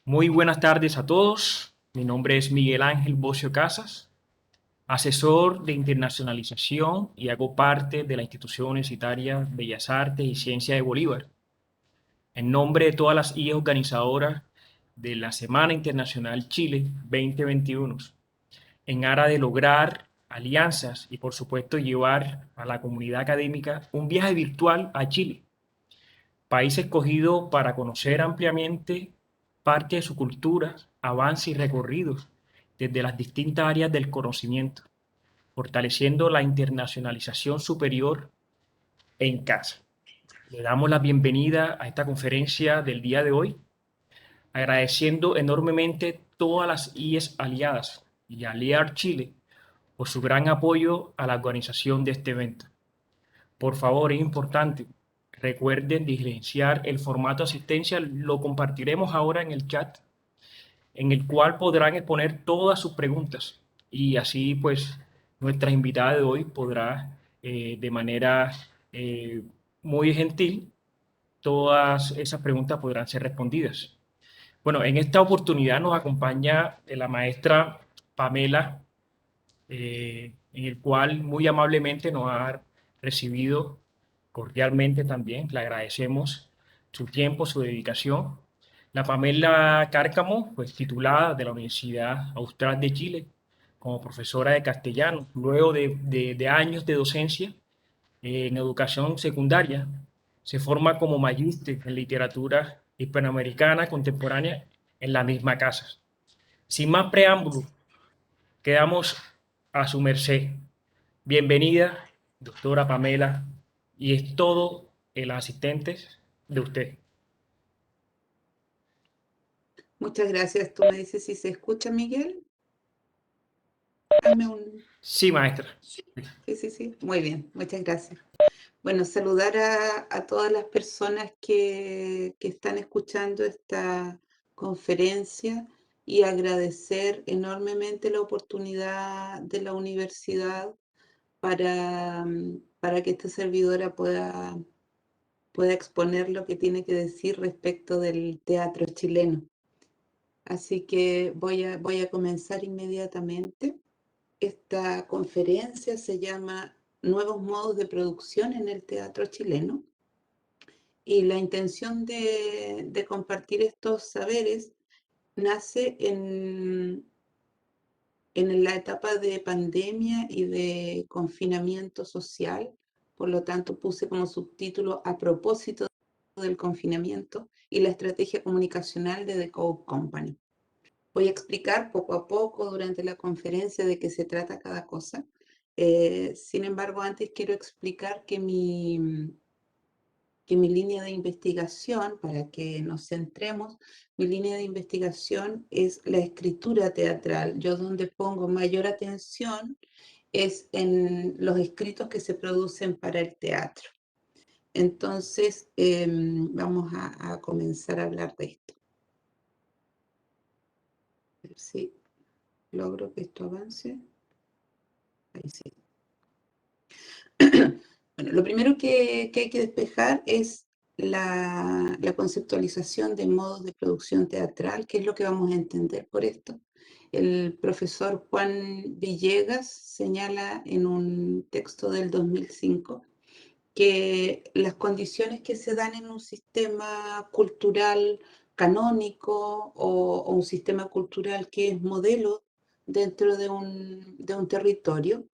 Muy buenas tardes a todos. Mi nombre es Miguel Ángel Bocio Casas, asesor de internacionalización y hago parte de la institución universitaria Bellas Artes y Ciencias de Bolívar. En nombre de todas las IES organizadoras de la Semana Internacional Chile 2021, en aras de lograr alianzas y por supuesto llevar a la comunidad académica un viaje virtual a Chile, país escogido para conocer ampliamente parte de su cultura, avance y recorridos desde las distintas áreas del conocimiento, fortaleciendo la internacionalización superior en casa. Le damos la bienvenida a esta conferencia del día de hoy, agradeciendo enormemente todas las IES aliadas y a LEAR Chile por su gran apoyo a la organización de este evento. Por favor, es importante, recuerden diligenciar el formato de asistencia, lo compartiremos ahora en el chat, en el cual podrán exponer todas sus preguntas y así pues nuestra invitada de hoy podrá de manera eh, muy gentil, todas esas preguntas podrán ser respondidas. Bueno, en esta oportunidad nos acompaña la maestra Pamela, en el cual muy amablemente nos ha recibido cordialmente también. Le agradecemos su tiempo, su dedicación. La Pamela Cárcamo, pues titulada de la Universidad Austral de Chile como profesora de castellano, luego de años de docencia en educación secundaria, se forma como magíster en literatura hispanoamericana contemporánea en la misma casa. Sin más preámbulos, quedamos a su merced. Bienvenida, doctora Pamela, y es todo el asistente de usted. Muchas gracias. Tú me dices si se escucha, Miguel. Hazme un... Sí, maestra. Sí, sí, sí. Muy bien, muchas gracias. Bueno, saludar a todas las personas que están escuchando esta conferencia y agradecer enormemente la oportunidad de la universidad para que esta servidora pueda exponer lo que tiene que decir respecto del teatro chileno. Así que voy a comenzar inmediatamente. Esta conferencia se llama Nuevos modos de producción en el teatro chileno y la intención de compartir estos saberes nace en la etapa de pandemia y de confinamiento social. Por lo tanto, puse como subtítulo a propósito del confinamiento y la estrategia comunicacional de The Coke Company. Voy a explicar poco a poco durante la conferencia de qué se trata cada cosa. Sin embargo, antes quiero explicar que mi línea de investigación, para que nos centremos, mi línea de investigación es la escritura teatral. Yo donde pongo mayor atención es en los escritos que se producen para el teatro. Entonces, vamos a comenzar a hablar de esto. A ver si logro que esto avance. Ahí sí. Bueno, lo primero que hay que despejar es la conceptualización de modos de producción teatral, que es lo que vamos a entender por esto. El profesor Juan Villegas señala en un texto del 2005 que las condiciones que se dan en un sistema cultural canónico o un sistema cultural que es modelo dentro de un territorio,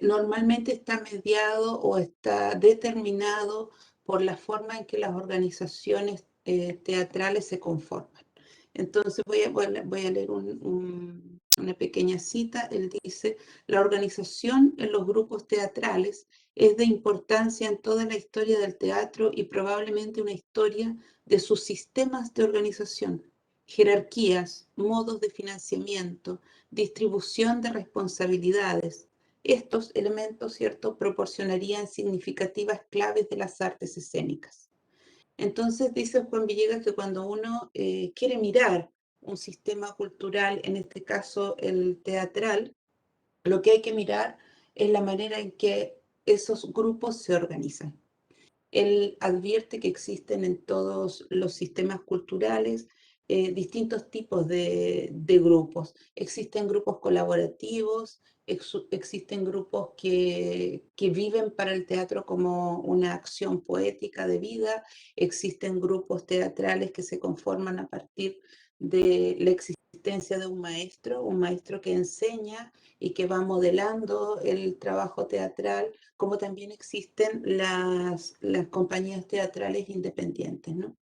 normalmente está mediado o está determinado por la forma en que las organizaciones teatrales se conforman. Entonces voy a leer una pequeña cita. Él dice: la organización en los grupos teatrales es de importancia en toda la historia del teatro y probablemente una historia de sus sistemas de organización, jerarquías, modos de financiamiento, distribución de responsabilidades. Estos elementos, ¿cierto?, proporcionarían significativas claves de las artes escénicas. Entonces dice Juan Villegas que cuando uno quiere mirar un sistema cultural, en este caso el teatral, lo que hay que mirar es la manera en que esos grupos se organizan. él advierte que existen en todos los sistemas culturales distintos tipos de grupos. Existen grupos colaborativos, existen grupos que viven para el teatro como una acción poética de vida, existen grupos teatrales que se conforman a partir de la existencia de un maestro que enseña y que va modelando el trabajo teatral, como también existen las compañías teatrales independientes, ¿no?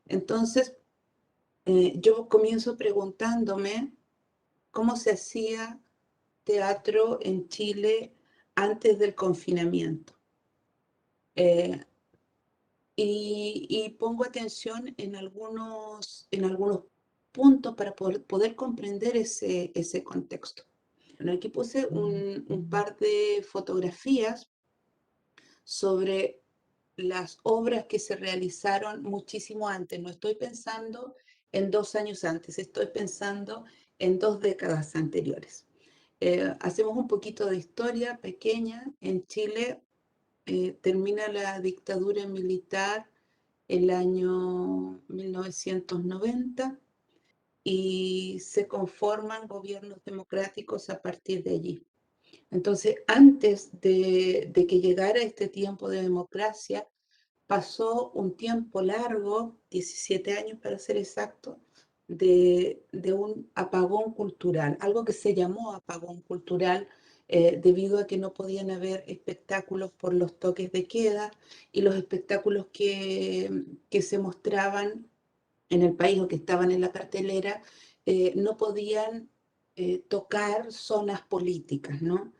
Entonces, yo comienzo preguntándome cómo se hacía teatro en Chile antes del confinamiento. Y pongo atención en algunos puntos para poder comprender ese contexto. Bueno, aquí puse un par de fotografías sobre las obras que se realizaron muchísimo antes. No estoy pensando en 2 años antes, estoy pensando en 2 décadas anteriores. Hacemos un poquito de historia pequeña. En Chile termina la dictadura militar el año 1990 y se conforman gobiernos democráticos a partir de allí. Entonces, antes de que llegara este tiempo de democracia, pasó un tiempo largo, 17 años para ser exacto, de un apagón cultural, algo que se llamó apagón cultural debido a que no podían haber espectáculos por los toques de queda y los espectáculos que se mostraban en el país o que estaban en la cartelera no podían tocar zonas políticas, ¿no?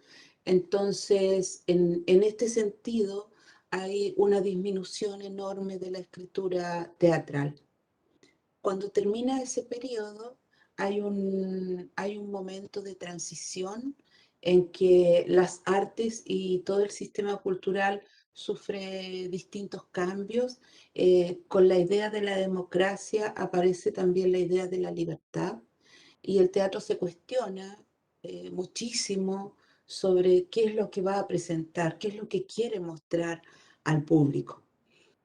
Entonces, en este sentido, hay una disminución enorme de la escritura teatral. Cuando termina ese periodo, hay un momento de transición en que las artes y todo el sistema cultural sufre distintos cambios. Con la idea de la democracia aparece también la idea de la libertad y el teatro se cuestiona muchísimo sobre qué es lo que va a presentar, qué es lo que quiere mostrar al público.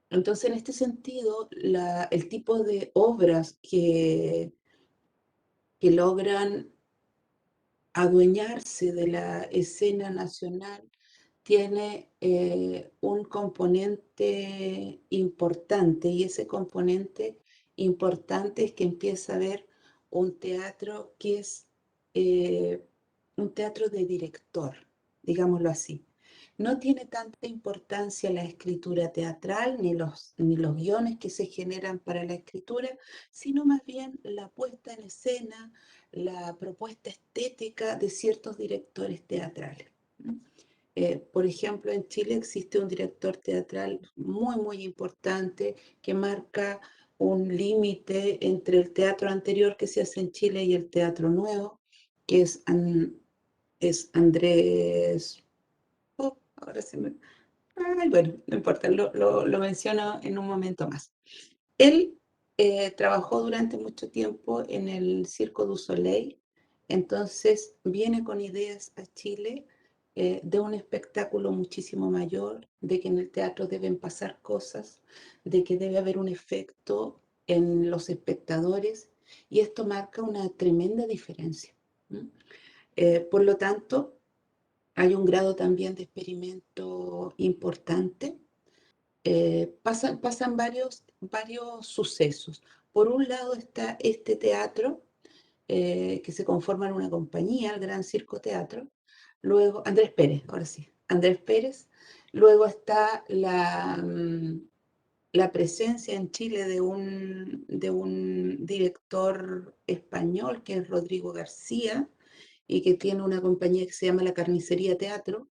Entonces, en este sentido, el tipo de obras que logran adueñarse de la escena nacional tiene un componente importante y ese componente importante es que empieza a haber un teatro que es eh, un teatro de director, digámoslo así. No tiene tanta importancia la escritura teatral ni los guiones que se generan para la escritura, sino más bien la puesta en escena, la propuesta estética de ciertos directores teatrales. Por ejemplo, en Chile existe un director teatral muy importante que marca un límite entre el teatro anterior que se hace en Chile y el teatro nuevo, que es Andrés. Oh, ahora se me. Ay, bueno, no importa, lo menciono en un momento más. Él trabajó durante mucho tiempo en el Circo du Soleil, entonces viene con ideas a Chile de un espectáculo muchísimo mayor, de que en el teatro deben pasar cosas, de que debe haber un efecto en los espectadores, y esto marca una tremenda diferencia. Por lo tanto, hay un grado también de experimento importante. Pasan varios sucesos. Por un lado está este teatro que se conforma en una compañía, el Gran Circo Teatro. Luego, Andrés Pérez, ahora sí, Andrés Pérez. Luego está la presencia en Chile de un director español que es Rodrigo García y que tiene una compañía que se llama La Carnicería Teatro.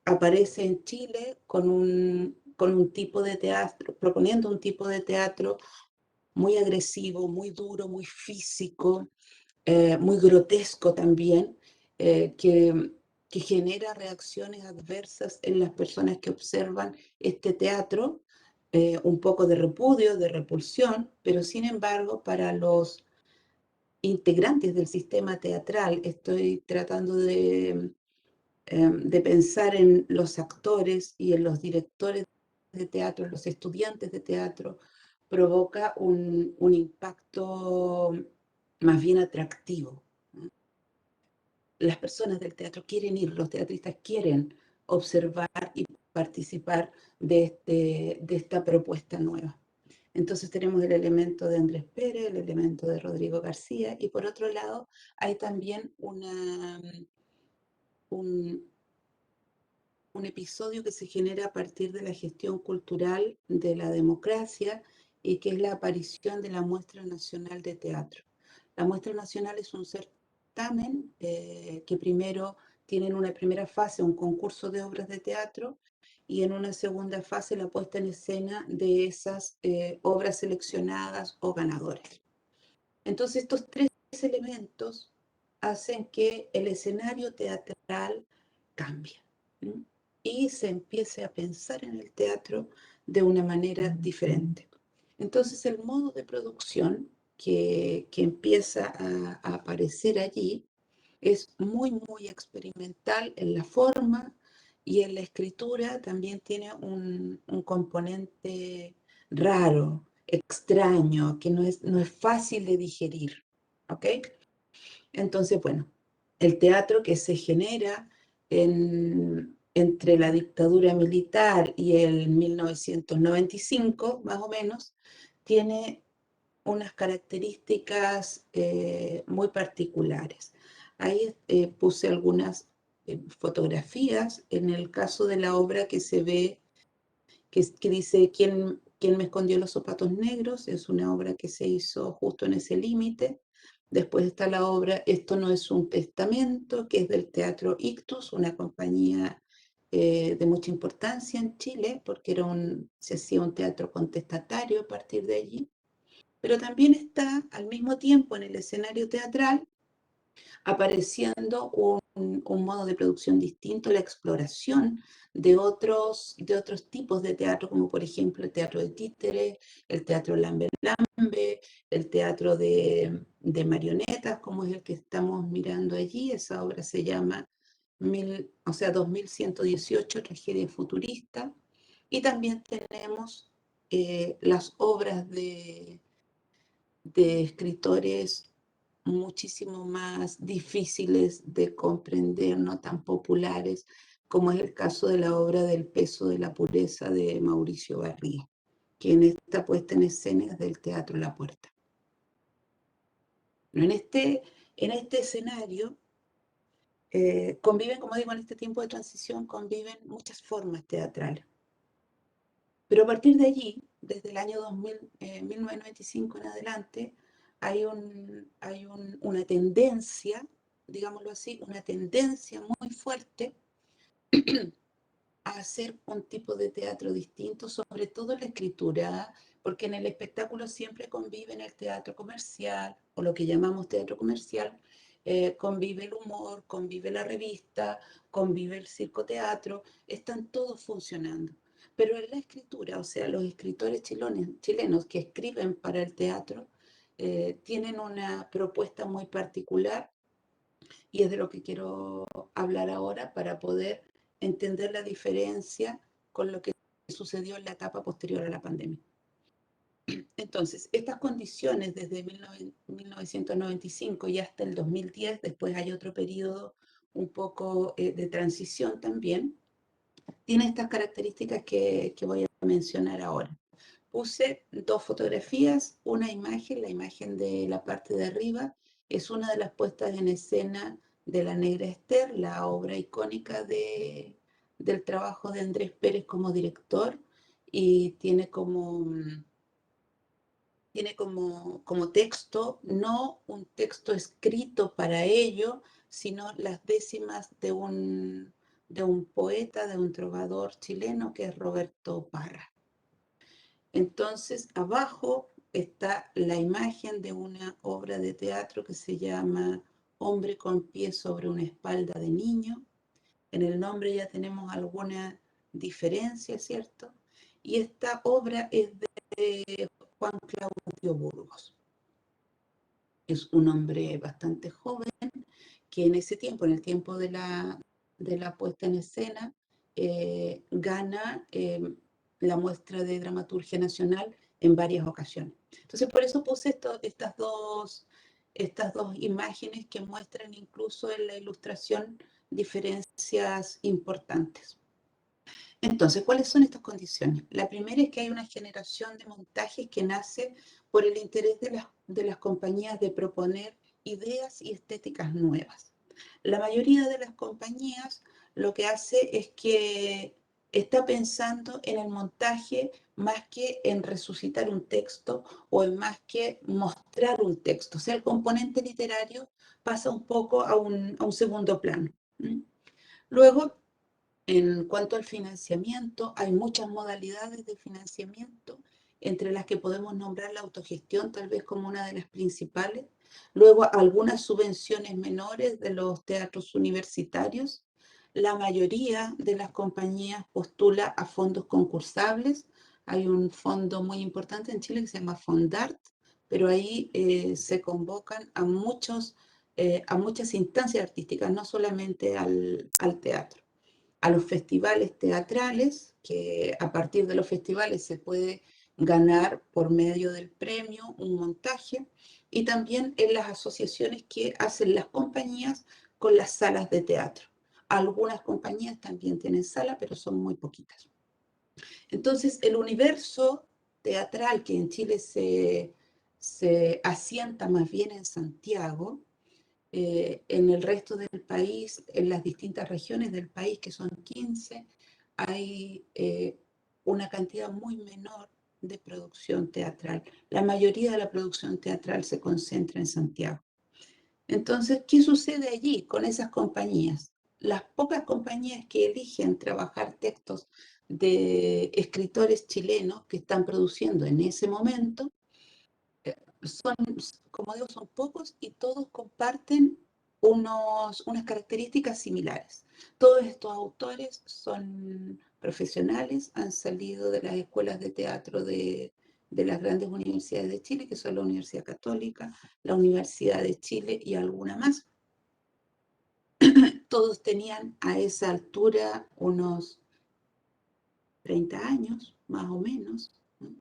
Aparece en Chile con un tipo de teatro, proponiendo un tipo de teatro muy agresivo, muy duro, muy físico, muy grotesco también, eh, que, que genera reacciones adversas en las personas que observan este teatro, un poco de repudio, de repulsión, pero sin embargo para los integrantes del sistema teatral, estoy tratando de pensar en los actores y en los directores de teatro, los estudiantes de teatro, provoca un impacto más bien atractivo. Las personas del teatro quieren ir, los teatristas quieren observar y participar de esta propuesta nueva. Entonces tenemos el elemento de Andrés Pérez, el elemento de Rodrigo García, y por otro lado hay también un episodio que se genera a partir de la gestión cultural de la democracia y que es la aparición de la Muestra Nacional de Teatro. La Muestra Nacional es un certamen que primero tiene en una primera fase un concurso de obras de teatro y en una segunda fase la puesta en escena de esas obras seleccionadas o ganadoras. Entonces estos tres elementos hacen que el escenario teatral cambie, ¿sí? Y se empiece a pensar en el teatro de una manera diferente. Entonces el modo de producción que empieza a aparecer allí es muy, muy experimental en la forma y en la escritura también tiene un componente raro, extraño, que no es fácil de digerir, ¿ok? Entonces, bueno, el teatro que se genera entre la dictadura militar y el 1995, más o menos, tiene unas características muy particulares. Ahí puse algunas fotografías. En el caso de la obra que se ve, que dice ¿Quién me escondió los zapatos negros? Es una obra que se hizo justo en ese límite. Después está la obra Esto no es un testamento, que es del Teatro Ictus, una compañía de mucha importancia en Chile, porque se hacía un teatro contestatario a partir de allí. Pero también está al mismo tiempo en el escenario teatral apareciendo un modo de producción distinto, la exploración de otros tipos de teatro, como por ejemplo el teatro de títere, el teatro Lambe, el teatro de marionetas, como es el que estamos mirando allí. Esa obra se llama 2118, Tragedia Futurista. Y también tenemos las obras de escritores muchísimo más difíciles de comprender, no tan populares, como es el caso de la obra del peso de la pureza de Mauricio Barría, que en esta puesta en escena es del Teatro La Puerta. En este escenario conviven, como digo, en este tiempo de transición, conviven muchas formas teatrales. Pero a partir de allí, desde el año 1995 en adelante, hay una tendencia, digámoslo así, una tendencia muy fuerte a hacer un tipo de teatro distinto, sobre todo la escritura, porque en el espectáculo siempre conviven el teatro comercial, o lo que llamamos teatro comercial, convive el humor, convive la revista, convive el circoteatro, están todos funcionando. Pero en la escritura, o sea, los escritores chilenos que escriben para el teatro, tienen una propuesta muy particular y es de lo que quiero hablar ahora para poder entender la diferencia con lo que sucedió en la etapa posterior a la pandemia. Entonces, estas condiciones desde 1995 y hasta el 2010, después hay otro periodo un poco de transición también, tiene estas características que voy a mencionar ahora. Puse dos fotografías, una imagen, la imagen de la parte de arriba, es una de las puestas en escena de La Negra Ester, la obra icónica del trabajo de Andrés Pérez como director, y tiene como texto, no un texto escrito para ello, sino las décimas de un poeta, de un trovador chileno que es Roberto Parra. Entonces, abajo está la imagen de una obra de teatro que se llama Hombre con pie sobre una espalda de niño. En el nombre ya tenemos alguna diferencia, ¿cierto? Y esta obra es de Juan Claudio Burgos. Es un hombre bastante joven que en ese tiempo, en el tiempo de la puesta en escena, gana la muestra de dramaturgia nacional en varias ocasiones. Entonces, por eso puse estas dos imágenes que muestran incluso en la ilustración diferencias importantes. Entonces, ¿cuáles son estas condiciones? La primera es que hay una generación de montajes que nace por el interés de las compañías de proponer ideas y estéticas nuevas. La mayoría de las compañías lo que hace es que está pensando en el montaje más que en resucitar un texto o en más que mostrar un texto. O sea, el componente literario pasa un poco a un segundo plano. Luego, en cuanto al financiamiento, hay muchas modalidades de financiamiento, entre las que podemos nombrar la autogestión tal vez como una de las principales. Luego, algunas subvenciones menores de los teatros universitarios. La mayoría de las compañías postula a fondos concursables. Hay un fondo muy importante en Chile que se llama Fondart, pero ahí se convocan a muchas instancias artísticas, no solamente al teatro, a los festivales teatrales, que a partir de los festivales se puede ganar por medio del premio un montaje, y también en las asociaciones que hacen las compañías con las salas de teatro. Algunas compañías también tienen sala, pero son muy poquitas. Entonces, el universo teatral que en Chile se asienta más bien en Santiago, en el resto del país, en las distintas regiones del país, que son 15, hay una cantidad muy menor de producción teatral. La mayoría de la producción teatral se concentra en Santiago. Entonces, ¿qué sucede allí con esas compañías? Las pocas compañías que eligen trabajar textos de escritores chilenos que están produciendo en ese momento, son, como digo, son pocos y todos comparten unas características similares. Todos estos autores son profesionales, han salido de las escuelas de teatro de las grandes universidades de Chile, que son la Universidad Católica, la Universidad de Chile y alguna más. Todos tenían a esa altura unos 30 años, más o menos, ¿no?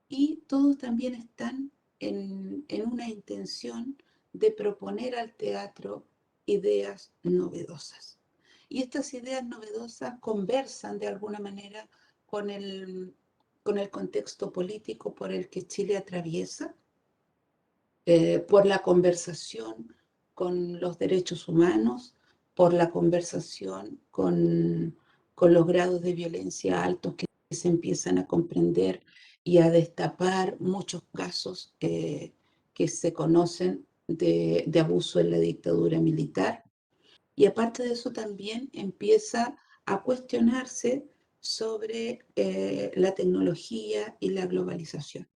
Y todos también están en una intención de proponer al teatro ideas novedosas. Y estas ideas novedosas conversan de alguna manera con con el contexto político por el que Chile atraviesa, por la conversación con los derechos humanos, por la conversación con los grados de violencia altos que se empiezan a comprender y a destapar muchos casos que se conocen de abuso en la dictadura militar. Y aparte de eso también empieza a cuestionarse sobre la tecnología y la globalización.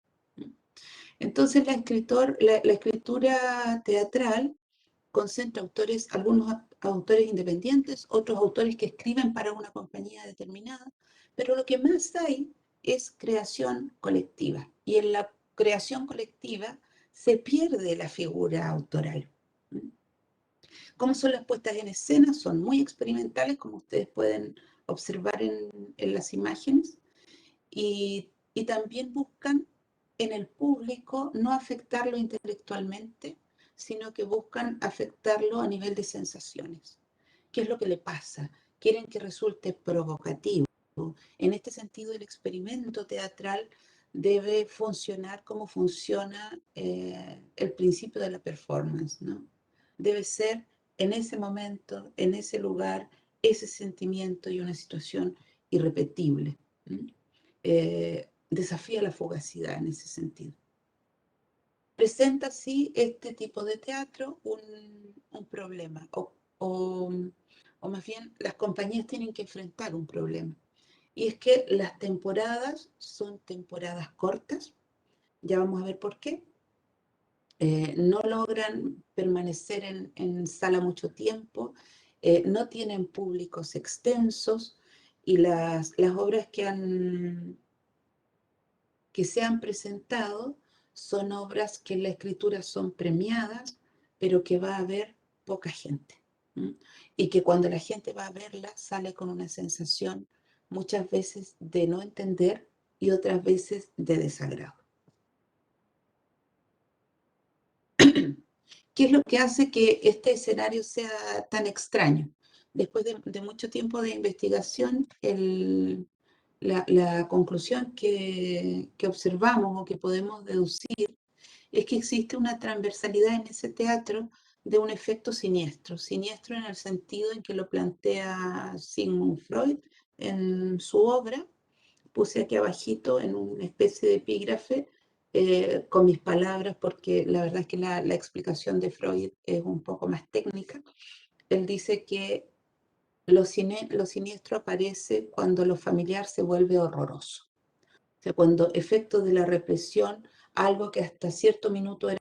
Entonces la escritura teatral concentra autores, algunos autores independientes, otros autores que escriben para una compañía determinada, pero lo que más hay es creación colectiva. Y en la creación colectiva se pierde la figura autoral. ¿Cómo son las puestas en escena? Son muy experimentales, como ustedes pueden observar en las imágenes, y también buscan en el público no afectarlo intelectualmente, sino que buscan afectarlo a nivel de sensaciones. ¿Qué es lo que le pasa? Quieren que resulte provocativo. En este sentido, el experimento teatral debe funcionar como funciona el principio de la performance, ¿no? Debe ser en ese momento, en ese lugar, ese sentimiento y una situación irrepetible. Desafía la fugacidad en ese sentido. Presenta así este tipo de teatro un problema, o más bien las compañías tienen que enfrentar un problema. Y es que las temporadas son temporadas cortas, ya vamos a ver por qué. No logran permanecer en sala mucho tiempo, no tienen públicos extensos, y las obras que se han presentado son obras que en la escritura son premiadas, pero que va a haber poca gente. Y que cuando la gente va a verla sale con una sensación muchas veces de no entender y otras veces de desagrado. ¿Qué es lo que hace que este escenario sea tan extraño? Después de mucho tiempo de investigación, la conclusión que observamos o que podemos deducir es que existe una transversalidad en ese teatro de un efecto siniestro. Siniestro en el sentido en que lo plantea Sigmund Freud en su obra. Puse aquí abajito en una especie de epígrafe con mis palabras, porque la verdad es que la explicación de Freud es un poco más técnica. Él dice que lo siniestro aparece cuando lo familiar se vuelve horroroso. O sea, cuando efecto de la represión, algo que hasta cierto minuto era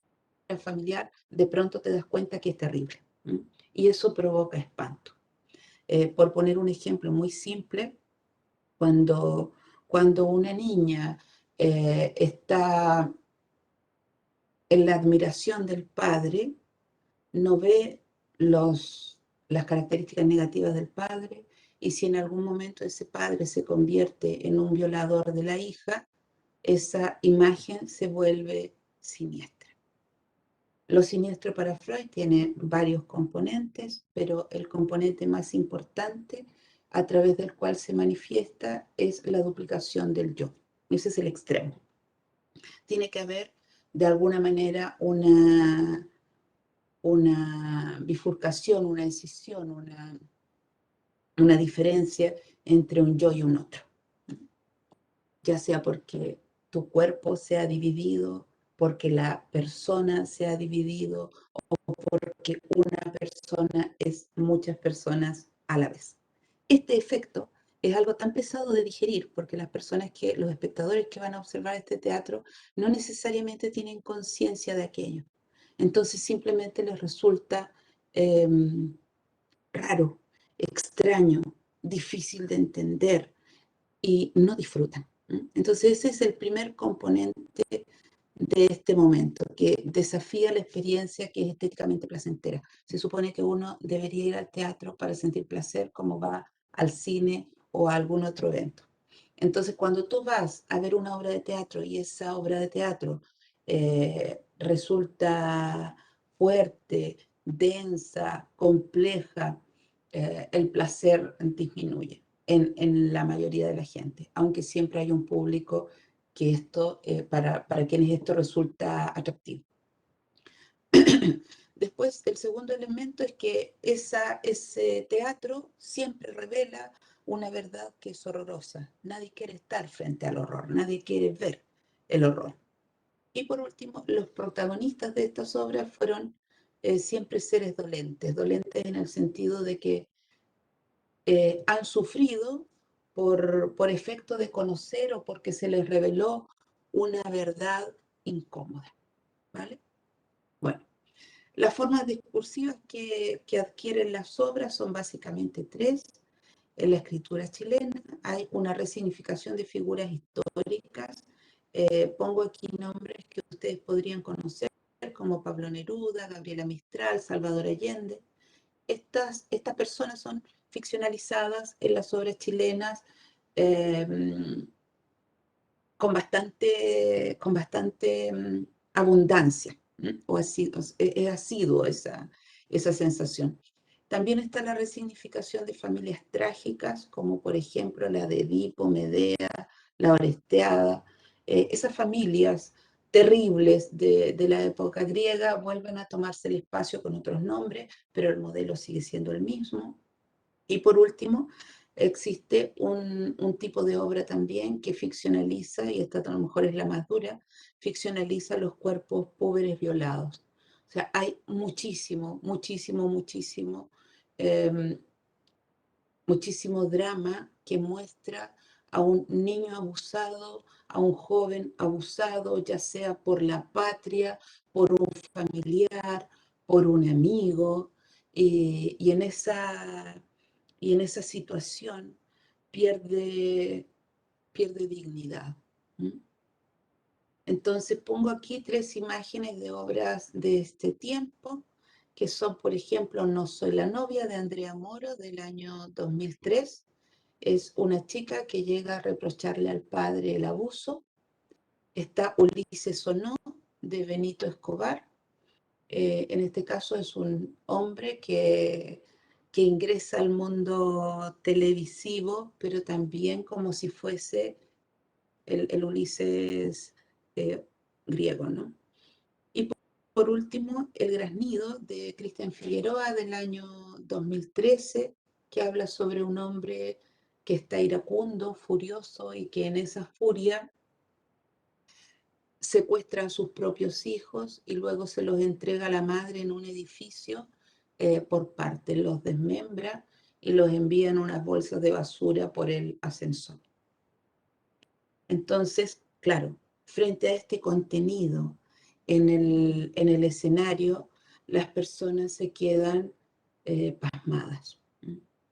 familiar, de pronto te das cuenta que es terrible. ¿M? Y eso provoca espanto. Por poner un ejemplo muy simple, cuando, cuando una niña está en la admiración del padre, no ve las características negativas del padre, y si en algún momento ese padre se convierte en un violador de la hija, esa imagen se vuelve siniestra. Lo siniestro para Freud tiene varios componentes, pero el componente más importante a través del cual se manifiesta es la duplicación del yo. Ese es el extremo. Tiene que haber de alguna manera una bifurcación, una decisión, una diferencia entre un yo y un otro. Ya sea porque tu cuerpo se ha dividido, porque la persona se ha dividido, o porque una persona es muchas personas a la vez. Este efecto es algo tan pesado de digerir, porque los espectadores que van a observar este teatro no necesariamente tienen conciencia de aquello. Entonces simplemente les resulta eh, raro, extraño, difícil de entender y no disfrutan. Entonces ese es el primer componente de este momento, que desafía la experiencia que es estéticamente placentera. Se supone que uno debería ir al teatro para sentir placer como va al cine o a algún otro evento. Entonces, cuando tú vas a ver una obra de teatro y esa obra de teatro resulta fuerte, densa, compleja, el placer disminuye en la mayoría de la gente, aunque siempre hay un público que esto, para quienes esto resulta atractivo. Después, el segundo elemento es que ese teatro siempre revela una verdad que es horrorosa. Nadie quiere estar frente al horror, nadie quiere ver el horror. Y por último, los protagonistas de estas obras fueron siempre seres dolentes, dolentes en el sentido de que han sufrido por efecto de conocer o porque se les reveló una verdad incómoda, ¿vale? Bueno, las formas discursivas que adquieren las obras son básicamente tres. En la escritura chilena hay una resignificación de figuras históricas. Pongo aquí nombres que ustedes podrían conocer, como Pablo Neruda, Gabriela Mistral, Salvador Allende. Estas personas son ficcionalizadas en las obras chilenas eh, con bastante abundancia, o ha sido esa sensación. También está la resignificación de familias trágicas, como por ejemplo la de Edipo, Medea, la Oresteada. Esas familias terribles de la época griega vuelven a tomarse el espacio con otros nombres, pero el modelo sigue siendo el mismo. Y por último, existe un tipo de obra también que ficcionaliza, y esta a lo mejor es la más dura, ficcionaliza los cuerpos pobres violados. O sea, hay muchísimo, muchísimo, muchísimo, eh, muchísimo drama que muestra a un niño abusado, a un joven abusado, ya sea por la patria, por un familiar, por un amigo, y en esa situación pierde dignidad. Entonces pongo aquí tres imágenes de obras de este tiempo, que son, por ejemplo, No soy la novia, de Andrea Moro, del año 2003. es una chica que llega a reprocharle al padre el abuso. Está Ulises o no, de Benito Escobar. En este caso es un hombre que ingresa al mundo televisivo, pero también como si fuese el Ulises eh, griego, ¿no? Y por último, El Graznido de Cristian Figueroa del año 2013, que habla sobre un hombre que está iracundo, furioso y que en esa furia secuestra a sus propios hijos y luego se los entrega a la madre en un edificio por parte, los desmembra y los envía en unas bolsas de basura por el ascensor. Entonces, claro, frente a este contenido en el escenario, las personas se quedan pasmadas.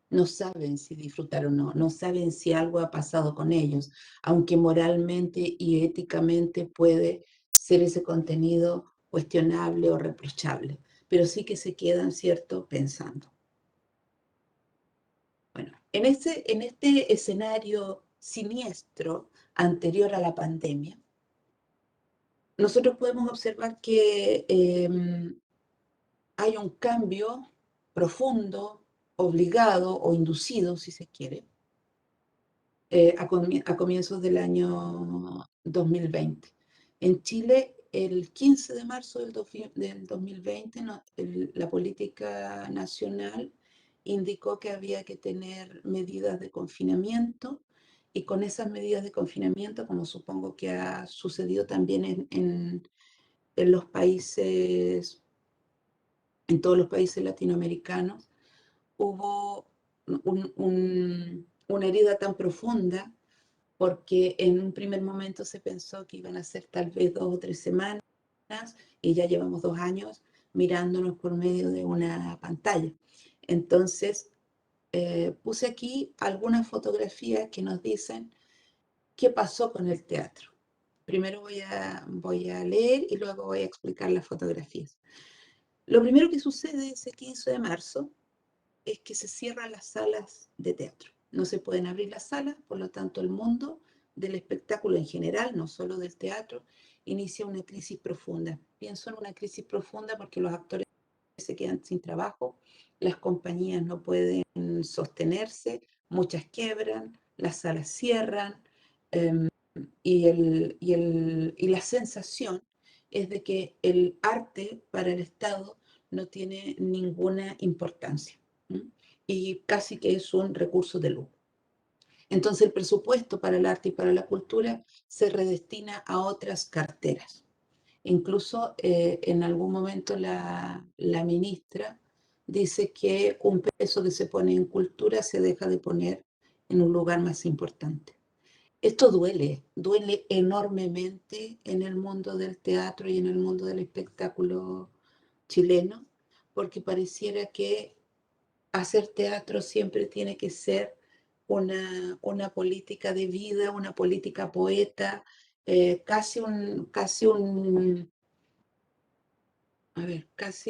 No saben si disfrutar o no, no saben si algo ha pasado con ellos, aunque moralmente y éticamente puede ser ese contenido cuestionable o reprochable, pero sí que se quedan, ¿cierto?, pensando. Bueno, en este escenario siniestro anterior a la pandemia, nosotros podemos observar que hay un cambio profundo, obligado o inducido, si se quiere, a comienzos del año 2020. En Chile, el 15 de marzo del 2020, la política nacional indicó que había que tener medidas de confinamiento y con esas medidas de confinamiento, como supongo que ha sucedido también en los países, en todos los países latinoamericanos, hubo una herida tan profunda porque en un primer momento se pensó que iban a ser tal vez 2 o 3 semanas y ya llevamos 2 años mirándonos por medio de una pantalla. Entonces, puse aquí algunas fotografías que nos dicen qué pasó con el teatro. Primero voy a leer y luego voy a explicar las fotografías. Lo primero que sucede ese 15 de marzo es que se cierran las salas de teatro. No se pueden abrir las salas, por lo tanto el mundo del espectáculo en general, no solo del teatro, inicia una crisis profunda. Pienso en una crisis profunda porque los actores se quedan sin trabajo, las compañías no pueden sostenerse, muchas quiebran, las salas cierran y la sensación es de que el arte para el Estado no tiene ninguna importancia y casi que es un recurso de lujo. Entonces el presupuesto para el arte y para la cultura se redestina a otras carteras. Incluso en algún momento la ministra dice que un peso que se pone en cultura se deja de poner en un lugar más importante. Esto duele enormemente en el mundo del teatro y en el mundo del espectáculo chileno, porque pareciera que hacer teatro siempre tiene que ser una política de vida, una política poeta, casi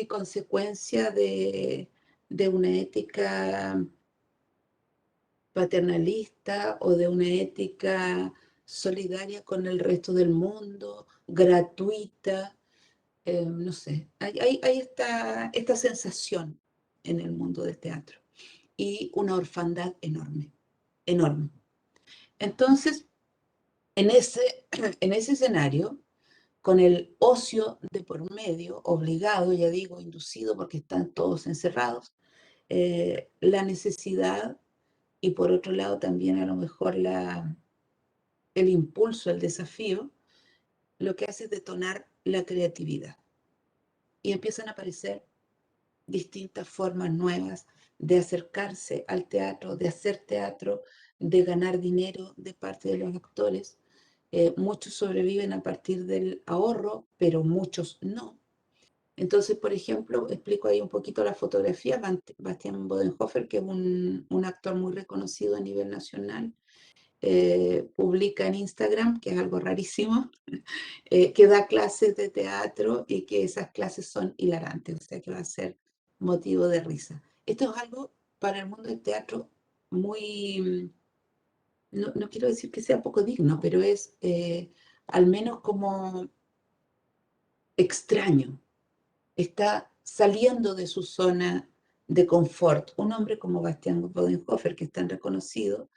consecuencia de una ética paternalista o de una ética solidaria con el resto del mundo, gratuita, no sé, hay esta sensación en el mundo del teatro y una orfandad enorme, enorme. Entonces, en ese, en ese escenario, con el ocio de por medio, obligado, ya digo, inducido porque están todos encerrados, la necesidad y por otro lado también a lo mejor el impulso, el desafío, lo que hace es detonar la creatividad. Y empiezan a aparecer distintas formas nuevas de acercarse al teatro, de hacer teatro, de ganar dinero de parte de los actores. Muchos sobreviven a partir del ahorro, pero muchos no. Entonces, por ejemplo, explico ahí un poquito la fotografía. Bastián Bodenhofer, que es un actor muy reconocido a nivel nacional, publica en Instagram, que es algo rarísimo, que da clases de teatro y que esas clases son hilarantes, o sea que va a ser motivo de risa. Esto es algo para el mundo del teatro muy, no quiero decir que sea poco digno, pero es al menos como extraño. Está saliendo de su zona de confort. Un hombre como Bastián Bodenhofer, que es tan reconocido,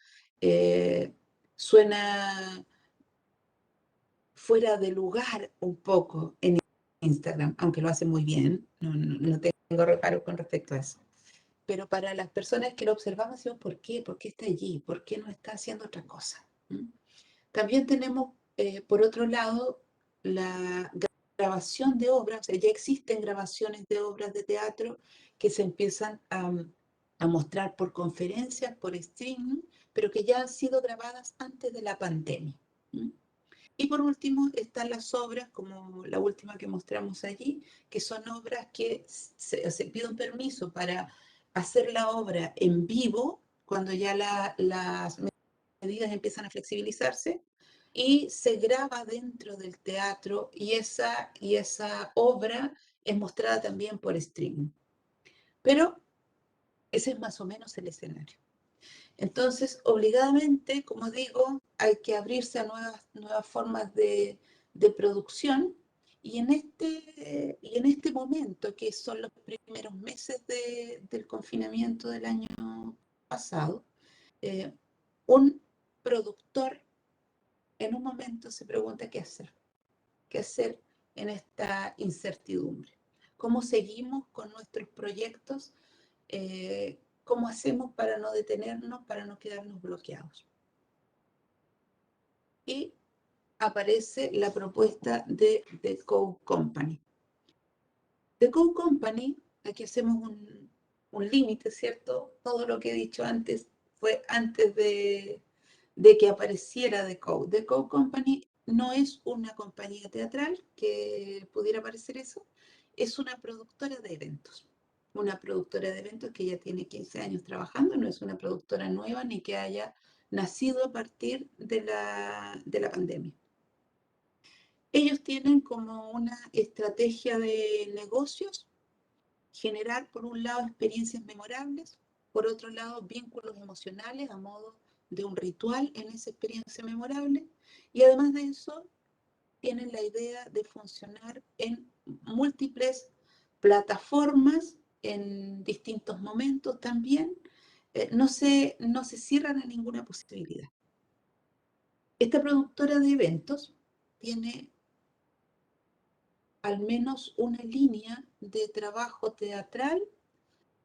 suena fuera de lugar un poco en Instagram, aunque lo hace muy bien, no tengo reparo con respecto a eso. Pero para las personas que lo observamos, decimos, ¿por qué? ¿Por qué está allí? ¿Por qué no está haciendo otra cosa? ¿Mm? También tenemos, por otro lado, la grabación de obras. O sea, ya existen grabaciones de obras de teatro que se empiezan a mostrar por conferencias, por streaming, pero que ya han sido grabadas antes de la pandemia. ¿Mm? Y por último están las obras, como la última que mostramos allí, que son obras que se pide un permiso para hacer la obra en vivo, cuando ya las medidas empiezan a flexibilizarse, y se graba dentro del teatro y esa obra es mostrada también por streaming. Pero ese es más o menos el escenario. Entonces, obligadamente, como digo, hay que abrirse a nuevas formas de producción y en este momento, que son los primeros meses del confinamiento del año pasado, eh, un productor en un momento se pregunta qué hacer en esta incertidumbre. ¿Cómo seguimos con nuestros proyectos? ¿Cómo hacemos para no detenernos, para no quedarnos bloqueados? Y aparece la propuesta de The Code Company. The Code Company, aquí hacemos un límite, ¿cierto? Todo lo que he dicho antes fue antes de que apareciera The Code. The Code Company no es una compañía teatral, que pudiera parecer eso, es una productora de eventos. Una productora de eventos que ya tiene 15 años trabajando, no es una productora nueva ni que haya nacido a partir de la pandemia. Ellos tienen como una estrategia de negocios generar, por un lado, experiencias memorables, por otro lado, vínculos emocionales a modo de un ritual en esa experiencia memorable, y además de eso, tienen la idea de funcionar en múltiples plataformas en distintos momentos también. No se cierran a ninguna posibilidad. Esta productora de eventos tiene al menos una línea de trabajo teatral,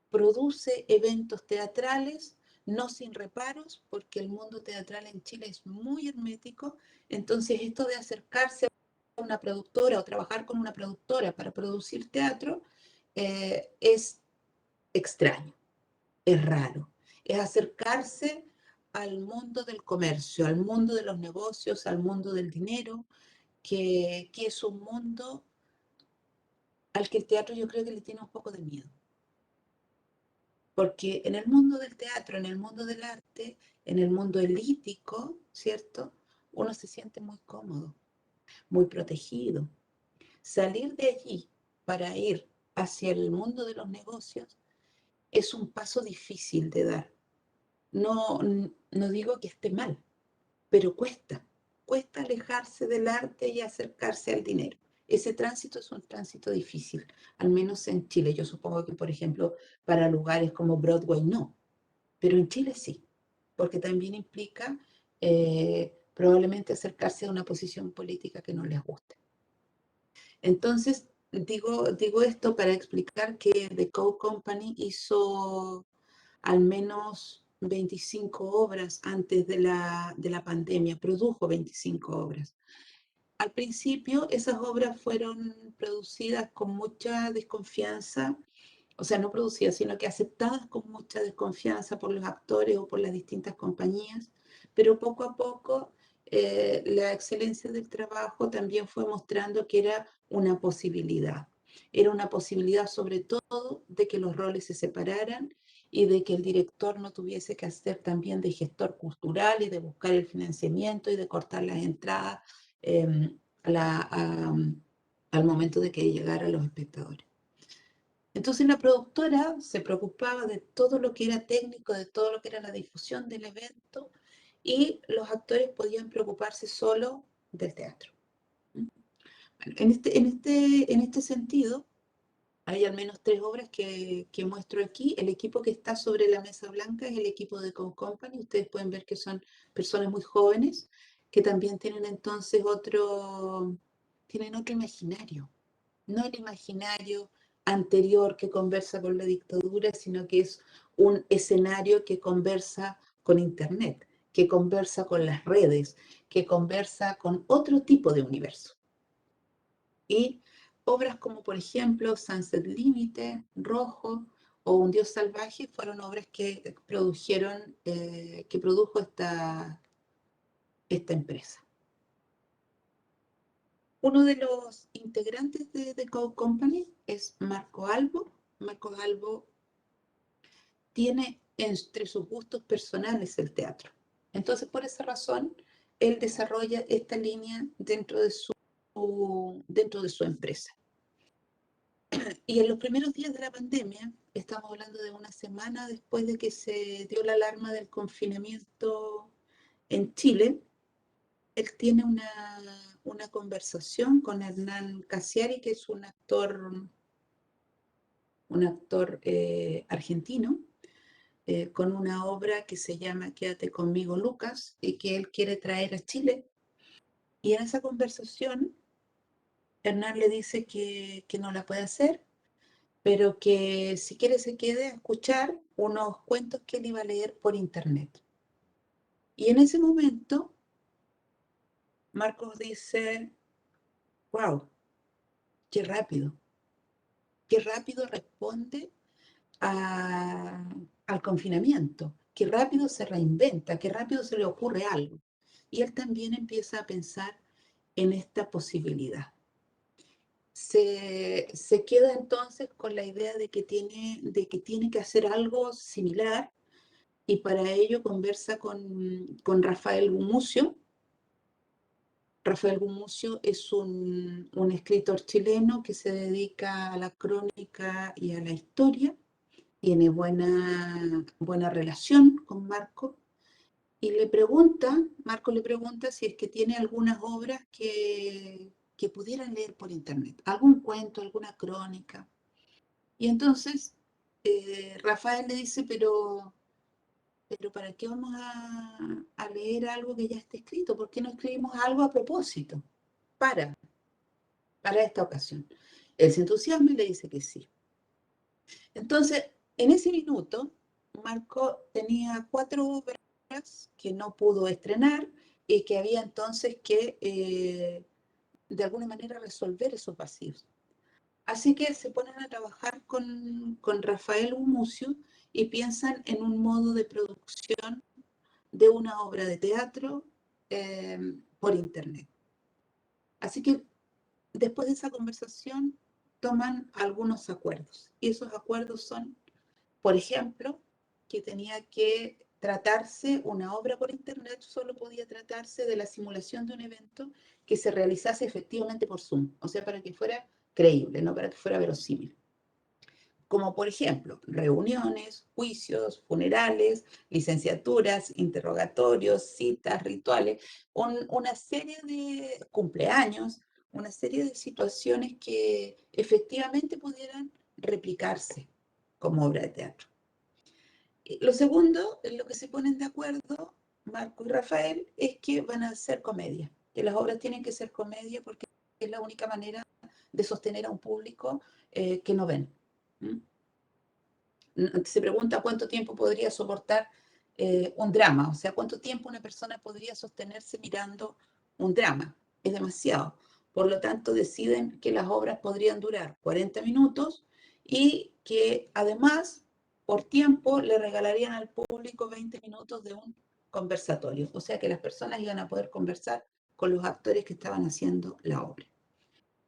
produce eventos teatrales, no sin reparos, porque el mundo teatral en Chile es muy hermético. Entonces esto de acercarse a una productora o trabajar con una productora para producir teatro es extraño, es raro, es acercarse al mundo del comercio, al mundo de los negocios, al mundo del dinero, que es un mundo al que el teatro yo creo que le tiene un poco de miedo. Porque en el mundo del teatro, en el mundo del arte, en el mundo elítico, ¿cierto? Uno se siente muy cómodo, muy protegido. Salir de allí para ir hacia el mundo de los negocios es un paso difícil de dar. No, no digo que esté mal, pero cuesta. Cuesta alejarse del arte y acercarse al dinero. Ese tránsito es un tránsito difícil, al menos en Chile. Yo supongo que, por ejemplo, para lugares como Broadway no, pero en Chile sí, porque también implica probablemente acercarse a una posición política que no les guste. Entonces, digo esto para explicar que The Code Company hizo al menos 25 obras antes de la pandemia, produjo 25 obras. Al principio esas obras fueron producidas con mucha desconfianza, o sea, no producidas, sino que aceptadas con mucha desconfianza por los actores o por las distintas compañías, pero poco a poco la excelencia del trabajo también fue mostrando que era una posibilidad. Era una posibilidad sobre todo de que los roles se separaran y de que el director no tuviese que hacer también de gestor cultural y de buscar el financiamiento y de cortar las entradas eh, al momento de que llegaran los espectadores. Entonces la productora se preocupaba de todo lo que era técnico, de todo lo que era la difusión del evento y los actores podían preocuparse solo del teatro. Bueno, en este sentido, hay al menos 3 obras que muestro aquí. El equipo que está sobre la mesa blanca es el equipo de Co-Company. Ustedes pueden ver que son personas muy jóvenes que también tienen entonces tienen otro imaginario. No el imaginario anterior que conversa con la dictadura, sino que es un escenario que conversa con Internet, que conversa con las redes, que conversa con otro tipo de universo. Y obras como, por ejemplo, Sunset Límite, Rojo o Un Dios Salvaje fueron obras que produjo esta empresa. Uno de los integrantes de Co-Company es Marco Albo. Marco Albo tiene entre sus gustos personales el teatro. Entonces, por esa razón, él desarrolla esta línea dentro de su empresa. Y en los primeros días de la pandemia, estamos hablando de una semana después de que se dio la alarma del confinamiento en Chile, él tiene una conversación con Hernán Casiari, que es un actor argentino, con una obra que se llama Quédate conmigo, Lucas, y que él quiere traer a Chile. Y en esa conversación, Hernán le dice que no la puede hacer, pero que si quiere se quede a escuchar unos cuentos que él iba a leer por internet. Y en ese momento, Marcos dice, wow, qué rápido responde al confinamiento, qué rápido se reinventa, qué rápido se le ocurre algo. Y él también empieza a pensar en esta posibilidad. Se queda entonces con la idea de que tiene que hacer algo similar y para ello conversa con Rafael Gumucio. Rafael Gumucio es un escritor chileno que se dedica a la crónica y a la historia. Tiene buena relación con Marco y Marco le pregunta si es que tiene algunas obras que pudieran leer por internet, algún cuento, alguna crónica. Y entonces Rafael le dice, pero ¿para qué vamos a leer algo que ya está escrito? ¿Por qué no escribimos algo a propósito para, para esta ocasión? Él se entusiasma y le dice que sí. Entonces, en ese minuto, Marco tenía 4 obras que no pudo estrenar y que había entonces que, de alguna manera, resolver esos vacíos. Así que se ponen a trabajar con Rafael Gumucio y piensan en un modo de producción de una obra de teatro por internet. Así que después de esa conversación toman algunos acuerdos. Y esos acuerdos son, por ejemplo, que tenía que tratarse una obra por internet, solo podía tratarse de la simulación de un evento que se realizase efectivamente por Zoom, o sea, para que fuera creíble, no para que fuera verosímil. Como por ejemplo, reuniones, juicios, funerales, licenciaturas, interrogatorios, citas, rituales, una serie de cumpleaños, una serie de situaciones que efectivamente pudieran replicarse como obra de teatro. Lo segundo, en lo que se ponen de acuerdo Marco y Rafael, es que van a hacer comedia, que las obras tienen que ser comedia porque es la única manera de sostener a un público que no ven. Se pregunta cuánto tiempo podría soportar un drama, o sea, cuánto tiempo una persona podría sostenerse mirando un drama. Es demasiado. Por lo tanto, deciden que las obras podrían durar 40 minutos y que además, por tiempo, le regalarían al público 20 minutos de un conversatorio. O sea, que las personas iban a poder conversar con los actores que estaban haciendo la obra.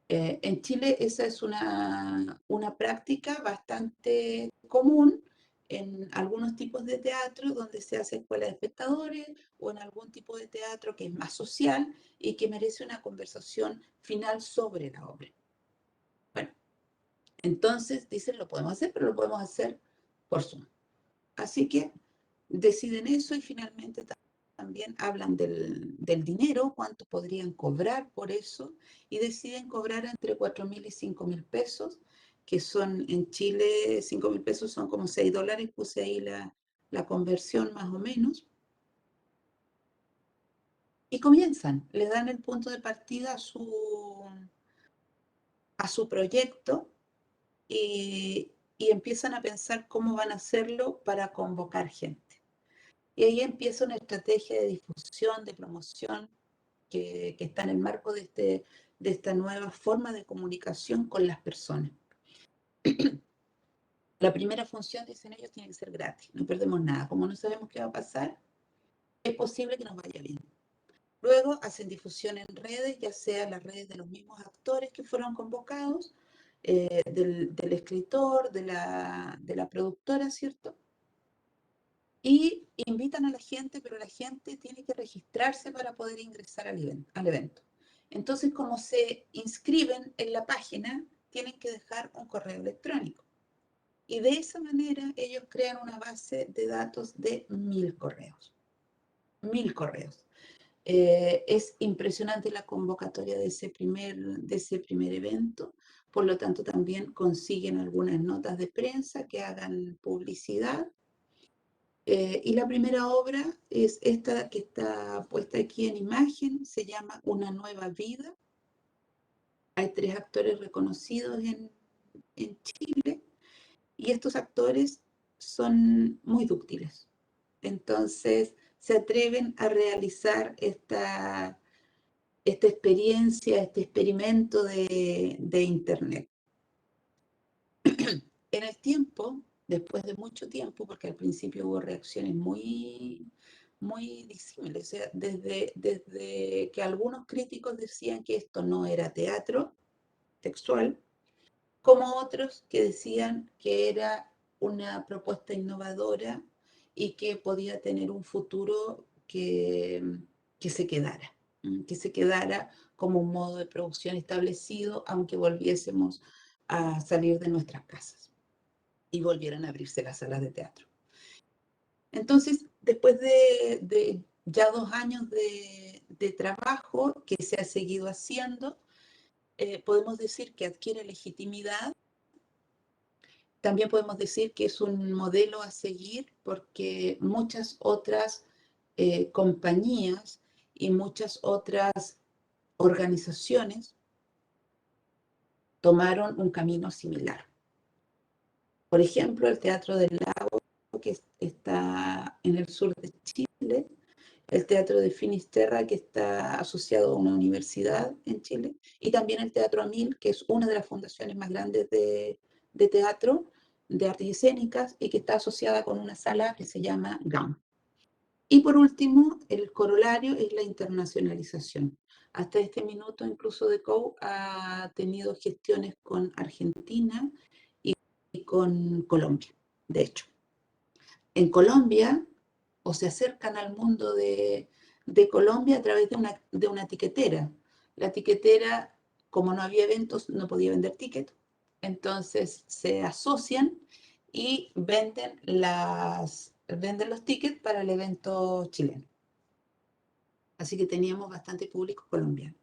En Chile esa es una práctica bastante común en algunos tipos de teatro donde se hace escuela de espectadores o en algún tipo de teatro que es más social y que merece una conversación final sobre la obra. Bueno, entonces dicen lo podemos hacer, pero lo podemos hacer por Zoom. Así que deciden eso y finalmente también hablan del dinero, cuánto podrían cobrar por eso, y deciden cobrar entre 4.000 y 5.000 pesos, que son en Chile, 5.000 pesos son como $6, puse ahí la conversión más o menos. Y comienzan, le dan el punto de partida a su proyecto y empiezan a pensar cómo van a hacerlo para convocar gente. Y ahí empieza una estrategia de difusión, de promoción, que está en el marco de esta nueva forma de comunicación con las personas. La primera función, dicen ellos, tiene que ser gratis, no perdemos nada. Como no sabemos qué va a pasar, es posible que nos vaya bien. Luego hacen difusión en redes, ya sea las redes de los mismos actores que fueron convocados, del escritor, de la productora, ¿cierto? Y invitan a la gente, pero la gente tiene que registrarse para poder ingresar al evento. Entonces, como se inscriben en la página, tienen que dejar un correo electrónico. Y de esa manera ellos crean una base de datos de 1.000 correos. 1.000 correos. Es impresionante la convocatoria de ese primer evento, por lo tanto también consiguen algunas notas de prensa que hagan publicidad. Y la primera obra es esta que está puesta aquí en imagen, se llama Una nueva vida. Hay 3 actores reconocidos en Chile y estos actores son muy dúctiles. Entonces se atreven a realizar esta experiencia, este experimento de Internet. En el tiempo, después de mucho tiempo, porque al principio hubo reacciones muy, muy disímiles, o sea, desde que algunos críticos decían que esto no era teatro textual, como otros que decían que era una propuesta innovadora y que podía tener un futuro que se quedara como un modo de producción establecido, aunque volviésemos a salir de nuestras casas y volvieran a abrirse las salas de teatro. Entonces, después de ya 2 años de trabajo que se ha seguido haciendo, podemos decir que adquiere legitimidad. También podemos decir que es un modelo a seguir porque muchas otras compañías y muchas otras organizaciones tomaron un camino similar. Por ejemplo, el Teatro del Lago, que está en el sur de Chile, el Teatro de Finisterra, que está asociado a una universidad en Chile, y también el Teatro Amil, que es una de las fundaciones más grandes de teatro, de artes escénicas, y que está asociada con una sala que se llama GAM. Y por último, el corolario es la internacionalización. Hasta este minuto, incluso DECO ha tenido gestiones con Argentina y con Colombia, de hecho. En Colombia, o se acercan al mundo de Colombia a través de una tiquetera. La tiquetera, como no había eventos, no podía vender tickets, entonces se asocian y venden los tickets para el evento chileno. Así que teníamos bastante público colombiano.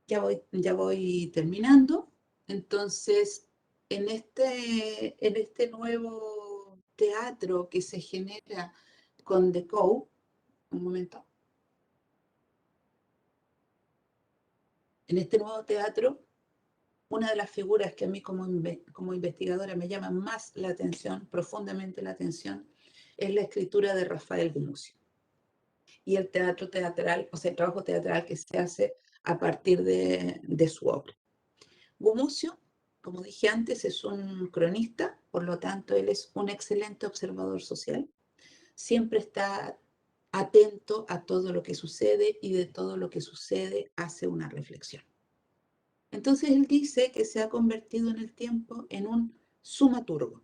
Ya voy terminando. Entonces, en este nuevo teatro que se genera con DECO, un momento, en este nuevo teatro, una de las figuras que a mí como investigadora me llama más la atención, profundamente la atención, es la escritura de Rafael Gumucio y el teatro teatral, o sea, el trabajo teatral que se hace a partir de su obra. Gumucio, como dije antes, es un cronista, por lo tanto, él es un excelente observador social. Siempre está atento a todo lo que sucede y de todo lo que sucede hace una reflexión. Entonces él dice que se ha convertido en el tiempo en un sumaturgo.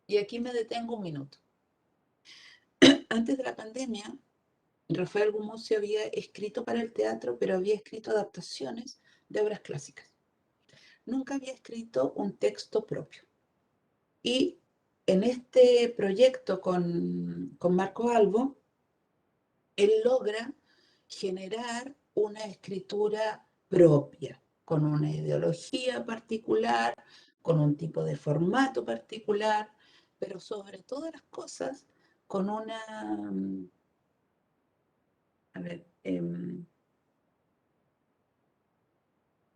Y aquí me detengo un minuto. Antes de la pandemia, Rafael Gumucio había escrito para el teatro, pero había escrito adaptaciones de obras clásicas. Nunca había escrito un texto propio. Y en este proyecto con Marco Albo, él logra generar una escritura propia, con una ideología particular, con un tipo de formato particular, pero sobre todas las cosas con una, a ver, no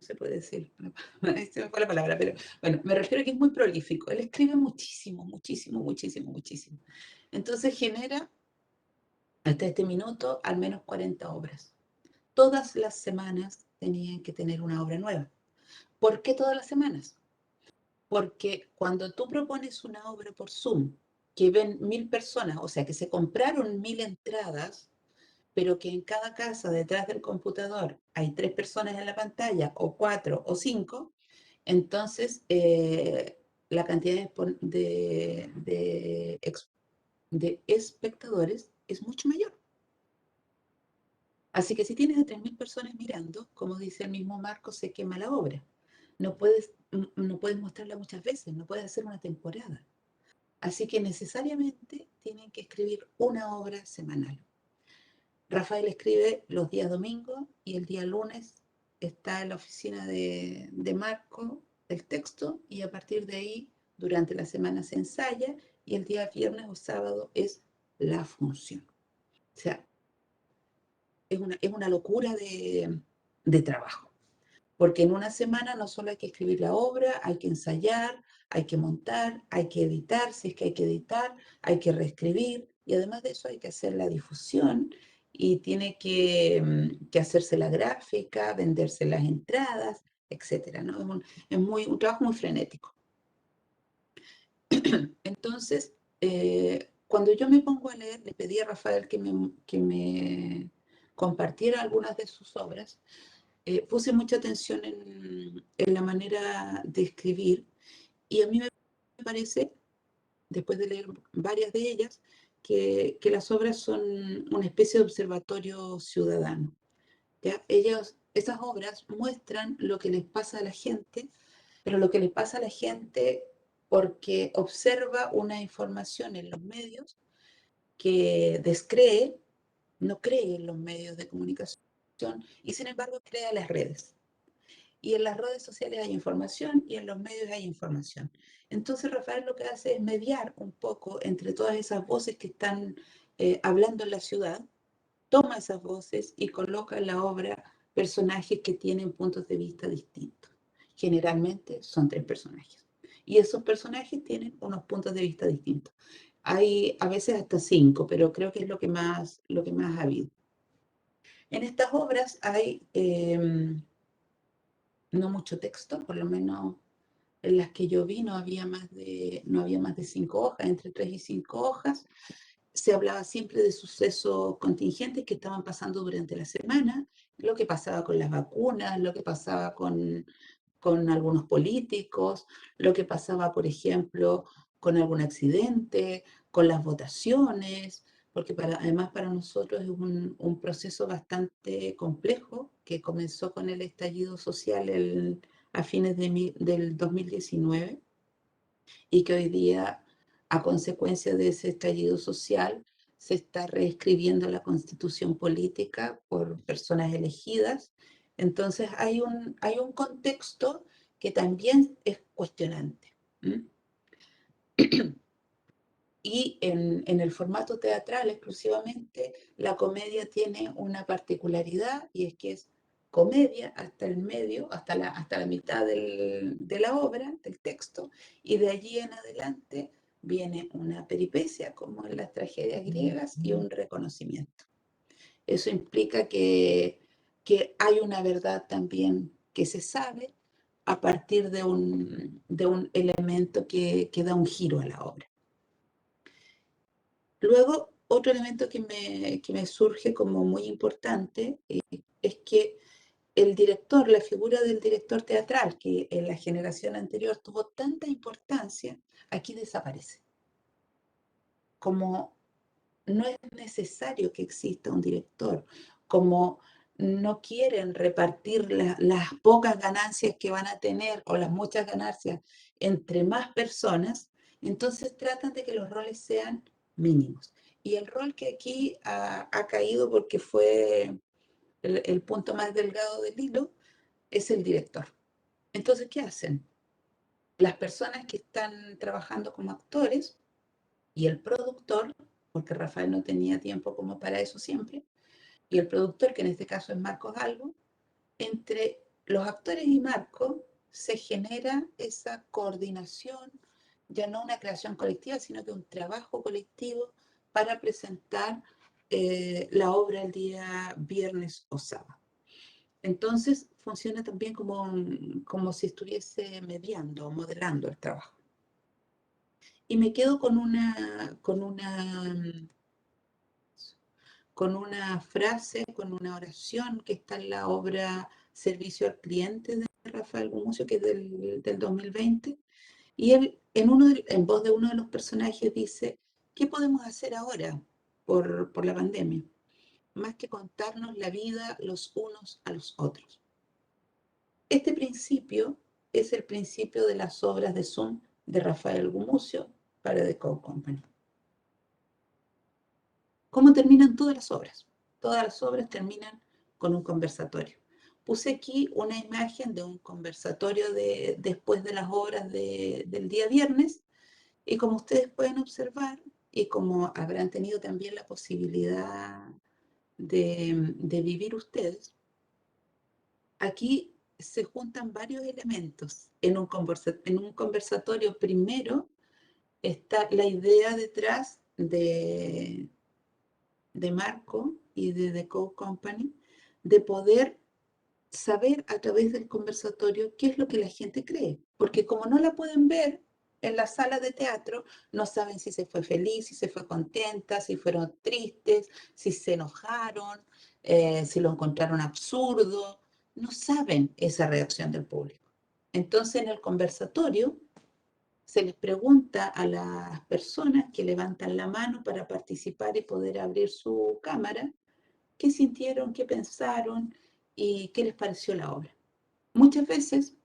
se puede decir, se me fue la palabra, pero bueno, me refiero a que es muy prolífico. Él escribe muchísimo, muchísimo, muchísimo, muchísimo. Entonces genera hasta este minuto al menos 40 obras. Todas las semanas tenían que tener una obra nueva. ¿Por qué todas las semanas? Porque cuando tú propones una obra por Zoom, que ven 1000 personas, o sea, que se compraron 1000 entradas, pero que en cada casa detrás del computador hay 3 personas en la pantalla, o 4 o 5, entonces la cantidad de espectadores es mucho mayor. Así que si tienes a 3000 personas mirando, como dice el mismo Marco, se quema la obra. No puedes mostrarla muchas veces, no puedes hacer una temporada. Así que necesariamente tienen que escribir una obra semanal. Rafael escribe los días domingos y el día lunes está en la oficina de Marco el texto, y a partir de ahí durante la semana se ensaya, y el día viernes o sábado es la función. O sea, es una locura de trabajo, porque en una semana no solo hay que escribir la obra, hay que ensayar, hay que montar, hay que editar, si es que hay que editar, hay que reescribir, y además de eso hay que hacer la difusión, y tiene que hacerse la gráfica, venderse las entradas, etcétera, ¿no? Un trabajo muy frenético. Entonces, cuando yo me pongo a leer, le pedí a Rafael que me compartiera algunas de sus obras. Puse mucha atención en la manera de escribir, y a mí me parece, después de leer varias de ellas, que las obras son una especie de observatorio ciudadano. ¿Ya? Esas obras muestran lo que les pasa a la gente, pero lo que les pasa a la gente porque observa una información en los medios que descree, no cree en los medios de comunicación, y sin embargo crea las redes. Y en las redes sociales hay información y en los medios hay información. Entonces Rafael lo que hace es mediar un poco entre todas esas voces que están hablando en la ciudad, toma esas voces y coloca en la obra personajes que tienen puntos de vista distintos. Generalmente son 3 personajes. Y esos personajes tienen unos puntos de vista distintos. Hay a veces hasta 5, pero creo que es lo que más ha habido. En estas obras hay no mucho texto, por lo menos en las que yo vi no había más de 5 hojas, entre 3 y 5 hojas. Se hablaba siempre de sucesos contingentes que estaban pasando durante la semana, lo que pasaba con las vacunas, lo que pasaba con algunos políticos, lo que pasaba, por ejemplo, con algún accidente, con las votaciones, porque además para nosotros es un proceso bastante complejo que comenzó con el estallido social a fines del 2019, y que hoy día, a consecuencia de ese estallido social, se está reescribiendo la constitución política por personas elegidas. Entonces hay un contexto que también es cuestionante. Y en el formato teatral exclusivamente, la comedia tiene una particularidad, y es que es comedia hasta el medio, hasta la mitad de la obra, del texto, y de allí en adelante viene una peripecia, como en las tragedias griegas, y un reconocimiento. Eso implica que hay una verdad también que se sabe a partir de un elemento que da un giro a la obra. Luego, otro elemento que me surge como muy importante es que el director, la figura del director teatral, que en la generación anterior tuvo tanta importancia, aquí desaparece. Como no es necesario que exista un director, como no quieren repartir las pocas ganancias que van a tener, o las muchas ganancias, entre más personas, Entonces tratan de que los roles sean mínimos. Y el rol que aquí ha caído porque fue el punto más delgado del hilo es el director. Entonces, ¿qué hacen? Las personas que están trabajando como actores y el productor, porque Rafael no tenía tiempo como para eso siempre, y el productor, que en este caso es Marcos Albo, entre los actores y Marco se genera esa coordinación, ya no una creación colectiva, sino que un trabajo colectivo para presentar la obra el día viernes o sábado. Entonces funciona también como si estuviese mediando, modelando el trabajo. Y me quedo con una frase, con una oración que está en la obra Servicio al Cliente de Rafael Gumucio, que es del 2020, y él en voz de uno de los personajes dice, ¿qué podemos hacer ahora por la pandemia? Más que contarnos la vida los unos a los otros. Este principio es el principio de las obras de Zoom de Rafael Gumucio para The Coke Company. ¿Cómo terminan todas las obras? Todas las obras terminan con un conversatorio. Puse aquí una imagen de un conversatorio después de las obras del día viernes y como ustedes pueden observar y como habrán tenido también la posibilidad de vivir ustedes, aquí se juntan varios elementos en un conversatorio. Primero está la idea detrás de Marco y de The Coke Company, de poder saber a través del conversatorio qué es lo que la gente cree. Porque como no la pueden ver en la sala de teatro, no saben si se fue feliz, si se fue contenta, si fueron tristes, si se enojaron, si lo encontraron absurdo. No saben esa reacción del público. Entonces en el conversatorio se les pregunta a las personas que levantan la mano para participar y poder abrir su cámara qué sintieron, qué pensaron y qué les pareció la obra. Muchas veces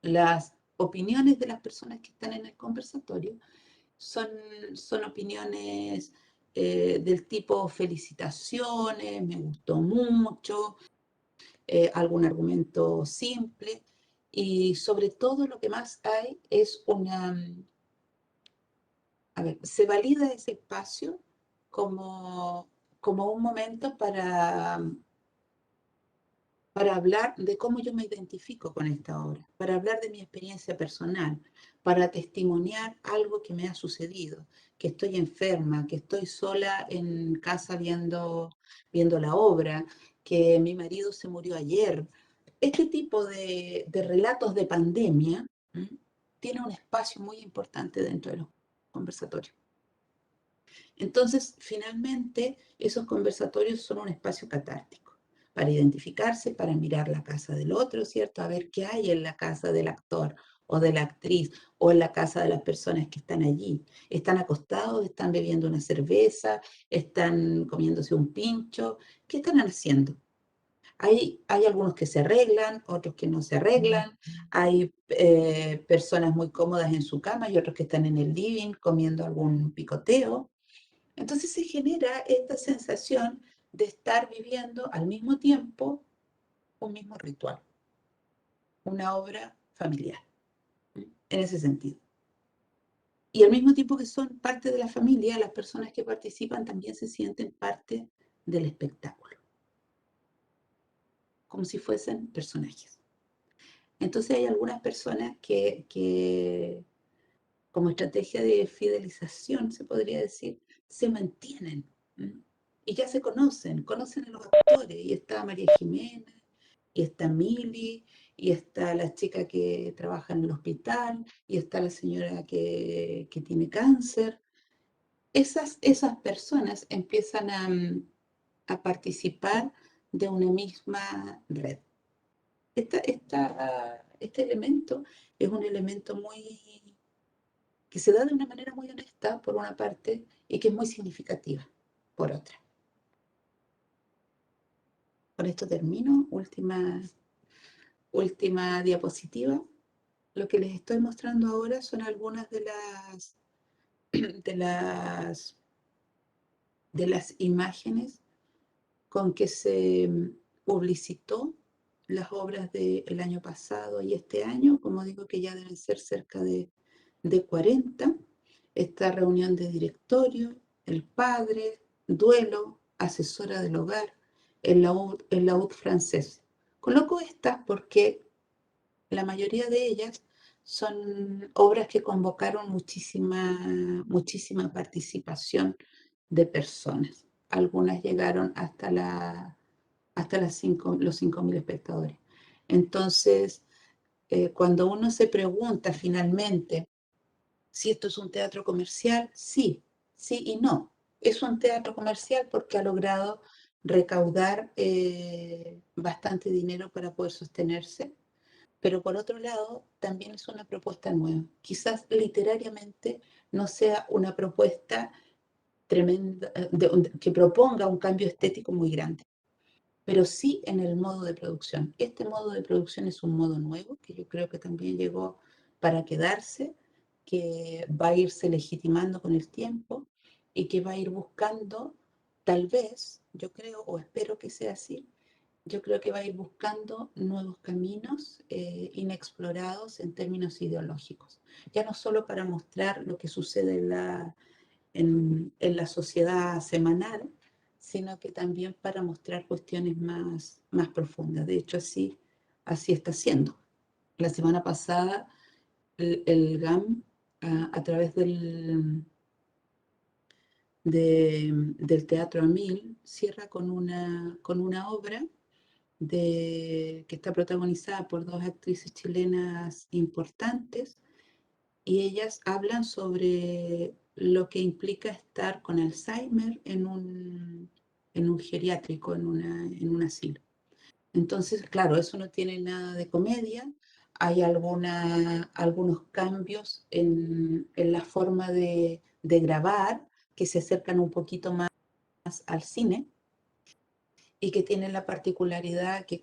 las opiniones de las personas que están en el conversatorio son opiniones del tipo felicitaciones, me gustó mucho, algún argumento simple y sobre todo lo que más hay es se valida ese espacio como un momento para hablar de cómo yo me identifico con esta obra, para hablar de mi experiencia personal, para testimoniar algo que me ha sucedido, que estoy enferma, que estoy sola en casa viendo la obra, que mi marido se murió ayer. Este tipo de relatos de pandemia tiene un espacio muy importante dentro de los conversatorios. Entonces, finalmente, esos conversatorios son un espacio catártico para identificarse, para mirar la casa del otro, ¿cierto? A ver qué hay en la casa del actor o de la actriz o en la casa de las personas que están allí. ¿Están acostados? ¿Están bebiendo una cerveza? ¿Están comiéndose un pincho? ¿Qué están haciendo? Hay algunos que se arreglan, otros que no se arreglan, hay personas muy cómodas en su cama y otros que están en el living comiendo algún picoteo. Entonces se genera esta sensación de estar viviendo al mismo tiempo un mismo ritual, una obra familiar, en ese sentido. Y al mismo tiempo que son parte de la familia, las personas que participan también se sienten parte del espectáculo, como si fuesen personajes. Entonces hay algunas personas que como estrategia de fidelización, se podría decir, se mantienen. Y ya se conocen a los actores, y está María Jimena, y está Mili, y está la chica que trabaja en el hospital, y está la señora que tiene cáncer. Esas personas empiezan a participar de una misma red. Este elemento es un elemento que se da de una manera muy honesta, por una parte, y que es muy significativa, por otra. Con esto termino. Última diapositiva. lo que les estoy mostrando ahora son algunas de las, de las, de las imágenes con que se publicitó las obras del año pasado y este año, como digo que ya deben ser cerca de 40, esta reunión de directorio, el padre, duelo, asesora del hogar, el laúd francés. Coloco estas porque la mayoría de ellas son obras que convocaron muchísima participación de personas. Algunas llegaron hasta los 5.000 espectadores. Entonces, cuando uno se pregunta finalmente si esto es un teatro comercial, sí, sí y no. Es un teatro comercial porque ha logrado recaudar bastante dinero para poder sostenerse, pero por otro lado, también es una propuesta nueva. Quizás literariamente no sea una propuesta tremenda, que proponga un cambio estético muy grande, pero sí en el modo de producción. Este modo de producción es un modo nuevo, que yo creo que también llegó para quedarse, que va a irse legitimando con el tiempo y que va a ir buscando, tal vez, yo creo o espero que sea así, yo creo que va a ir buscando nuevos caminos inexplorados en términos ideológicos. Ya no solo para mostrar lo que sucede en la sociedad semanal, sino que también para mostrar cuestiones más profundas. De hecho, así está siendo. La semana pasada, el GAM, a través del Teatro Amil, cierra con una obra que está protagonizada por dos actrices chilenas importantes, y ellas hablan sobre lo que implica estar con Alzheimer en un geriátrico, en un asilo. Entonces, claro, eso no tiene nada de comedia. Hay algunos cambios en la forma de grabar que se acercan un poquito más al cine y que tienen la particularidad que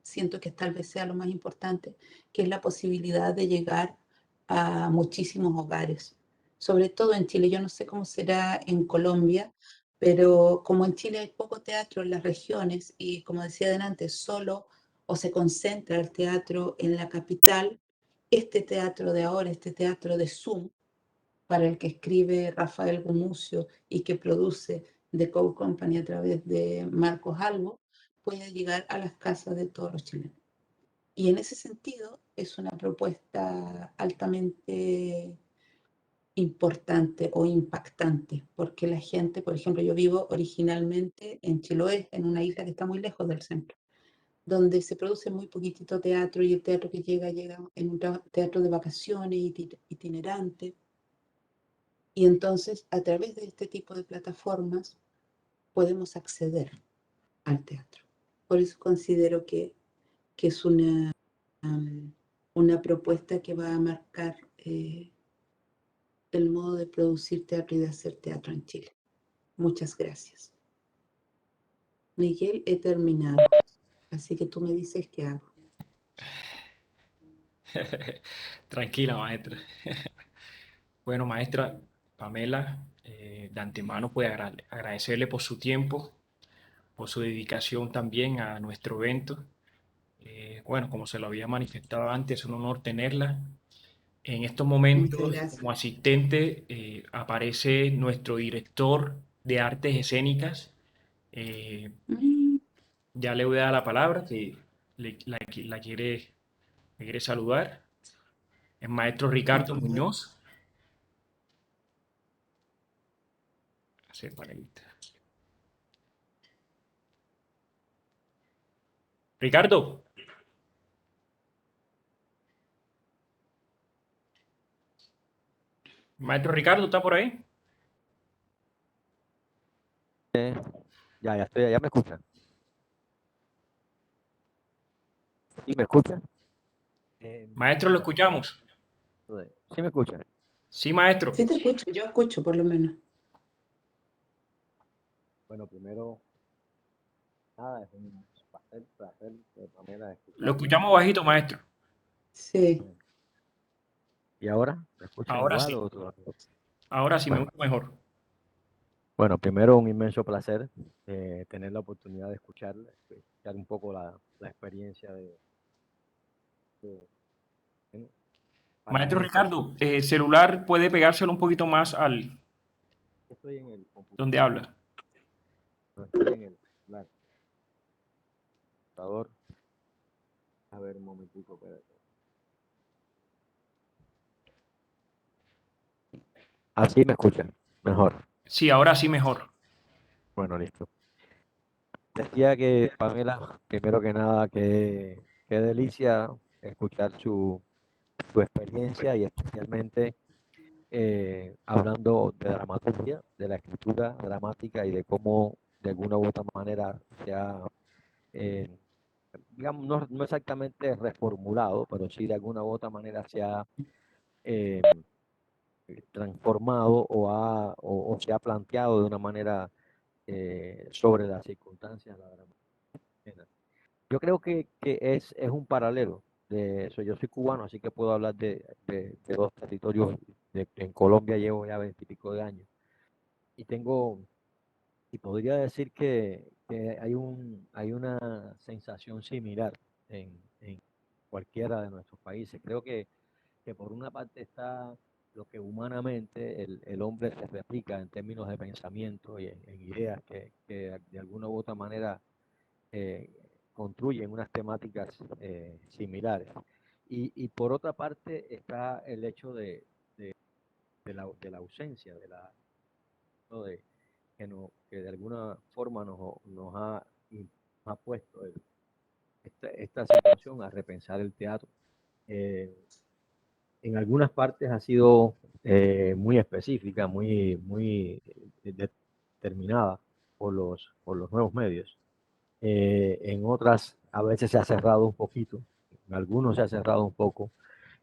siento que tal vez sea lo más importante, que es la posibilidad de llegar a muchísimos hogares, sobre todo en Chile. Yo no sé cómo será en Colombia, pero como en Chile hay poco teatro en las regiones y como decía adelante, solo o se concentra el teatro en la capital, este teatro de ahora, este teatro de Zoom, para el que escribe Rafael Gumucio y que produce The Co Company a través de Marcos Albo, puede llegar a las casas de todos los chilenos. Y en ese sentido es una propuesta altamente importante o impactante, porque la gente, por ejemplo, yo vivo originalmente en Chiloé, en una isla que está muy lejos del centro, donde se produce muy poquitito teatro y el teatro que llega en un teatro de vacaciones itinerante. Y entonces, a través de este tipo de plataformas, podemos acceder al teatro. Por eso considero que es una propuesta que va a marcar el modo de producir teatro y de hacer teatro en Chile. Muchas gracias. Miguel, he terminado. Así que tú me dices qué hago. Tranquila, maestra. Bueno, maestra Pamela, de antemano pues agradecerle por su tiempo, por su dedicación también a nuestro evento. Bueno, como se lo había manifestado antes, es un honor tenerla. En estos Muchas momentos, gracias. como asistente, aparece nuestro director de artes escénicas. Eh, Mm, ya le voy a dar la palabra, que me quiere saludar. El maestro por Ricardo favor. Muñoz. Hacer panelista. Ricardo, maestro Ricardo, ¿está por ahí? Ya estoy, ya me escuchan. ¿Sí me escuchan? Maestro, lo escuchamos. Sí me escuchan. Sí, maestro. Sí te escucho, yo escucho por lo menos. Bueno, primero, nada, es un placer, Pamela, Lo escucharla. escuchamos bajito, maestro. Sí. ¿Y ahora? ¿Me escuchan Ahora igual sí, o todavía? ahora sí me Bueno, oigo mejor. bueno, primero un inmenso placer tener la oportunidad de escuchar un poco la experiencia bueno, para Maestro mí pues Ricardo, celular puede pegárselo un poquito más al estoy en el donde computador, habla. no estoy en el celular, computador. A ver un momentico, espérate. Así me escuchan, mejor. Sí, ahora sí mejor. Bueno, listo. Decía que, Pamela, primero que nada, qué delicia escuchar su experiencia y especialmente hablando de dramaturgia, de la escritura dramática y de cómo de alguna u otra manera se ha, eh, digamos, no exactamente reformulado, pero sí de alguna u otra manera se ha eh, transformado o se ha planteado de una manera sobre las circunstancias de la dramaturgia. Yo creo que es un paralelo de eso. Yo soy cubano, así que puedo hablar de dos territorios. En Colombia llevo ya 20 y pico de años. Y y podría decir que hay una sensación similar en cualquiera de nuestros países. Creo que por una parte está lo que humanamente el hombre se replica en términos de pensamiento y en ideas que de alguna u otra manera eh, construyen unas temáticas similares. Y por otra parte está el hecho de la ausencia, ¿no? Que de alguna forma nos ha puesto esta situación a repensar el teatro. Eh, en algunas partes ha sido muy específica, muy determinada por los nuevos medios. En otras a veces se ha cerrado un poquito, en algunos se ha cerrado un poco,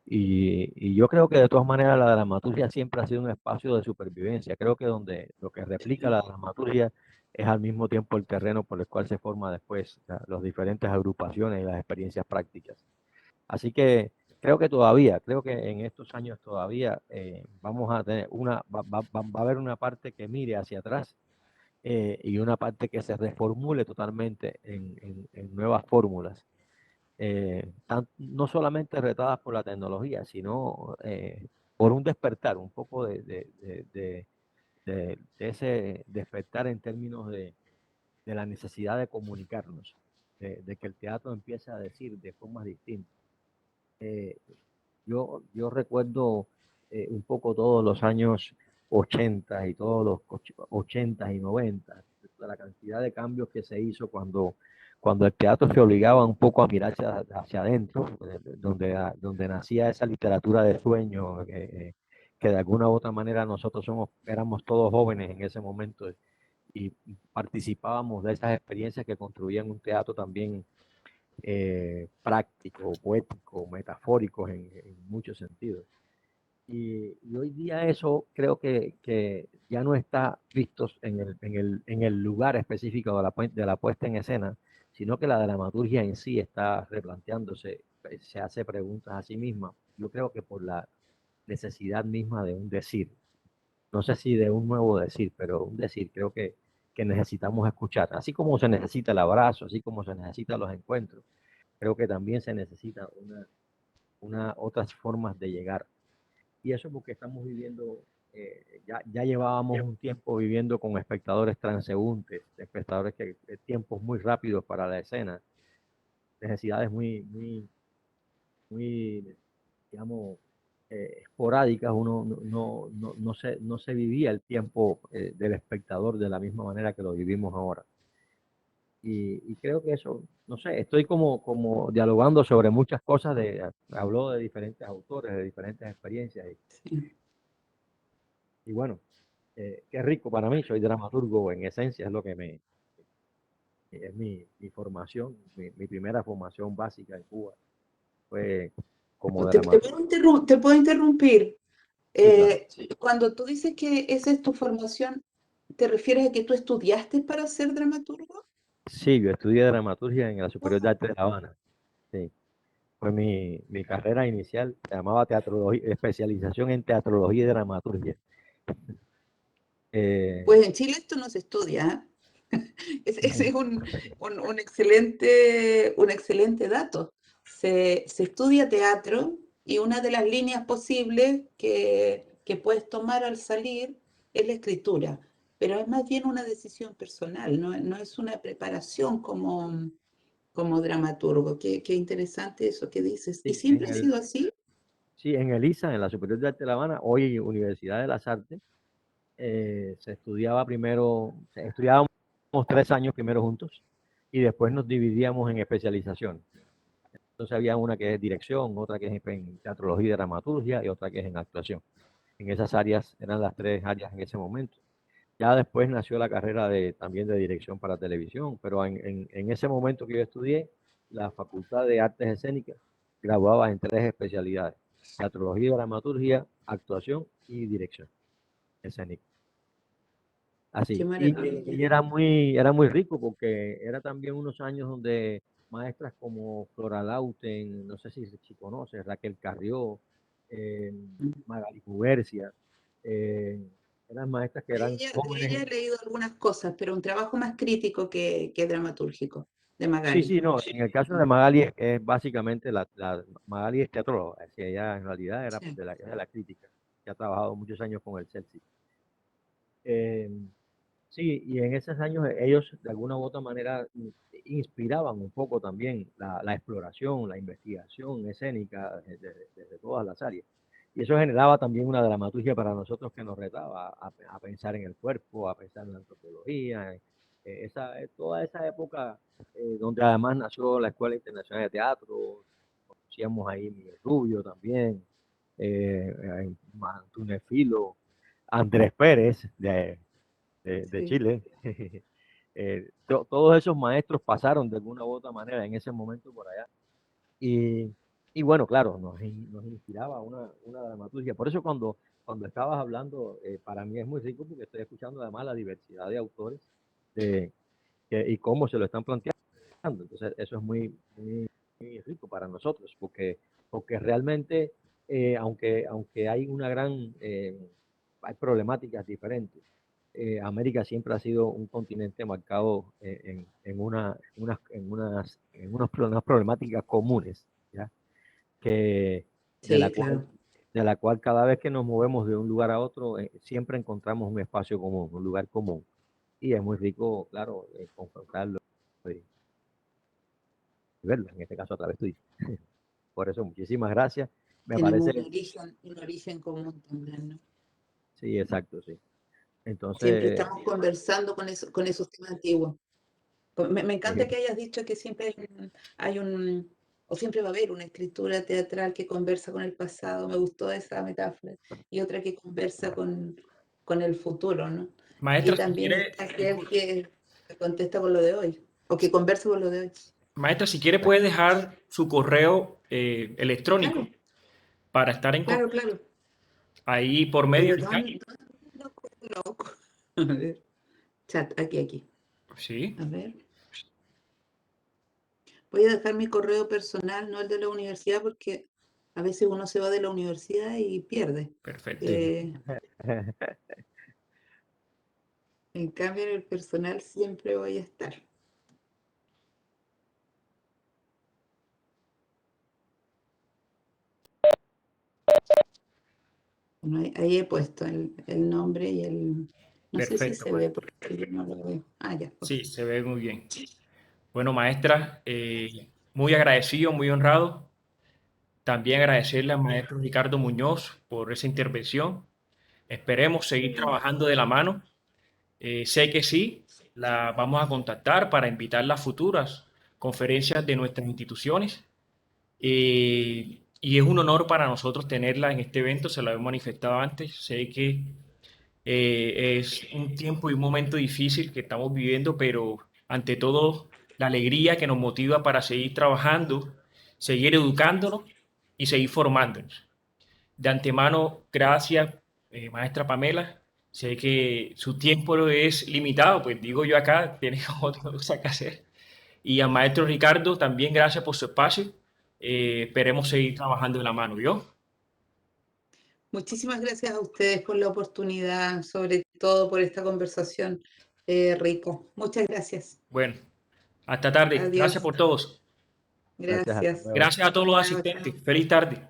y yo creo que de todas maneras la dramaturgia siempre ha sido un espacio de supervivencia. Creo que donde lo que replica la dramaturgia es al mismo tiempo el terreno por el cual se forma después las diferentes agrupaciones y las experiencias prácticas. Así que creo que en estos años todavía vamos a tener va a haber una parte que mire hacia atrás y una parte que se reformule totalmente en nuevas fórmulas, no solamente retadas por la tecnología, sino por un despertar, un poco de ese despertar en términos de la necesidad de comunicarnos, de que el teatro empiece a decir de formas distintas. Eh, yo recuerdo un poco todos los años 80 y todos los 80 y 90, la cantidad de cambios que se hizo cuando el teatro se obligaba un poco a mirar hacia adentro, donde nacía esa literatura de sueño, que de alguna u otra manera nosotros éramos todos jóvenes en ese momento y participábamos de esas experiencias que construían un teatro también práctico, poético, metafórico en muchos sentidos. Y hoy día eso creo que ya no está visto en el lugar específico de la puesta en escena, sino que la dramaturgia en sí está replanteándose, se hace preguntas a sí misma. Yo creo que por la necesidad misma de un decir, no sé si de un nuevo decir, pero un decir que necesitamos escuchar, así como se necesita el abrazo, así como se necesitan los encuentros, creo que también se necesita otras formas de llegar. Y eso porque estamos viviendo, ya llevábamos un tiempo viviendo con espectadores transeúntes, espectadores que tiempos muy rápidos para la escena, necesidades muy digamos, esporádicas, uno no se vivía el tiempo del espectador de la misma manera que lo vivimos ahora. Y creo que eso, no sé, estoy como dialogando sobre muchas cosas, habló de diferentes autores, de diferentes experiencias, Sí. y bueno, qué rico para mí, soy dramaturgo en esencia, es lo que es mi formación, mi primera formación básica en Cuba, fue como dramaturgo. Te puedo interrumpir. Sí, claro. Cuando tú dices que esa es tu formación, ¿te refieres a que tú estudiaste para ser dramaturgo? Sí, yo estudié dramaturgia en la Superior de Ah, Arte de La Habana. Sí. fue mi carrera inicial, se llamaba teatrología, especialización en teatrología y dramaturgia. Pues en Chile esto no se estudia, ¿eh? Ese es un excelente dato. Se estudia teatro y una de las líneas posibles que puedes tomar al salir es la escritura, pero es más bien una decisión personal, no es una preparación como dramaturgo. Qué interesante eso que dices. ¿Y Sí, siempre ha sido así? sí, en el ISA, en la Superior de Arte de La Habana, hoy Universidad de las Artes, se estudiaba primero, estudiábamos 3 años primero juntos y después nos dividíamos en especialización. Entonces había una que es dirección, otra que es en teatrología y dramaturgia y otra que es en actuación. En esas áreas eran las 3 áreas en ese momento. Ya después nació la carrera también de dirección para televisión, pero en ese momento que yo estudié, la Facultad de Artes Escénicas graduaba en 3 especialidades: teatrología, dramaturgia, actuación y dirección escénica. Qué Así. Y maravilla. era muy rico porque era también unos años donde maestras como Flora Lauten, no sé si conoces, Raquel Carrió, eh, Magali Cubercia, eh, eran maestras que eran De ella jóvenes. he leído algunas cosas, pero un trabajo más crítico que dramatúrgico, de Sí, Magali. sí, no, en el caso de Magali es básicamente Magali es teatróloga, es que ella en realidad era Sí. de la crítica, que ha trabajado muchos años con el CELSI. Eh, Sí, y en esos años ellos de alguna u otra manera inspiraban un poco también la exploración, la investigación escénica desde todas las áreas. Y eso generaba también una dramaturgia para nosotros que nos retaba a pensar en el cuerpo, a pensar en la antropología, toda esa época donde además nació la Escuela Internacional de Teatro, conocíamos ahí Miguel Rubio también, Antúnez Filo, Andrés Pérez, de Sí. Chile. Todos esos maestros pasaron de alguna u otra manera en ese momento por allá. Y, y bueno, claro, nos inspiraba una dramaturgia. Por eso cuando estabas hablando, para mí es muy rico porque estoy escuchando además la diversidad de autores de, y cómo se lo están planteando. Entonces, eso es muy rico para nosotros porque realmente, aunque hay hay problemáticas diferentes, América siempre ha sido un continente marcado unas problemáticas comunes, ¿ya? Que, de la Sí, cual, claro. de la cual cada vez que nos movemos de un lugar a otro, siempre encontramos un espacio común, un lugar común. Y es muy rico, claro, confrontarlo y verlo, en este caso a través tuyo. Por eso, muchísimas gracias. Me Tenemos parece, un origen común también, ¿no? sí, exacto, sí. Siempre Entonces, estamos conversando con esos temas antiguos. Me encanta que hayas dicho que siempre o siempre va a haber una escritura teatral que conversa con el pasado. Me gustó esa metáfora. Y otra que conversa con el futuro, ¿no? Y Maestra, si también quiere, está aquel que contesta con lo de hoy, o que conversa con lo de hoy. maestra, si quiere puede dejar su correo electrónico Claro, para estar en claro, contacto claro. ahí por medio del chat. ¿Dónde lo coloco? A ver, chat, aquí. Sí, A ver. Voy a dejar mi correo personal, no el de la universidad, porque a veces uno se va de la universidad y pierde. perfecto. sí. Eh, en cambio, en el personal siempre voy a estar. Bueno, ahí he puesto el nombre y el... No sé si Perfecto, se ve maestra. porque yo no lo veo. Ah, ya, ok. Sí, se ve muy bien. Bueno, maestra, muy agradecido, muy honrado. También agradecerle al maestro Ricardo Muñoz por esa intervención. Esperemos seguir trabajando de la mano. Sé que sí, la vamos a contactar para invitarla a futuras conferencias de nuestras instituciones. Y es un honor para nosotros tenerla en este evento, se lo he manifestado antes. Sé que es un tiempo y un momento difícil que estamos viviendo, pero ante todo la alegría que nos motiva para seguir trabajando, seguir educándonos y seguir formándonos. De antemano, gracias, maestra Pamela. Sé que su tiempo es limitado, pues digo yo acá, tiene otra cosa que hacer. Y al maestro Ricardo, también gracias por su espacio. esperemos seguir trabajando de la mano, ¿vio? Muchísimas gracias a ustedes por la oportunidad, sobre todo por esta conversación rica. Muchas gracias. Bueno, hasta tarde. Gracias Adiós. por todos. Gracias, hasta Gracias. luego. Gracias a todos los Chao, asistentes. chao. Feliz tarde.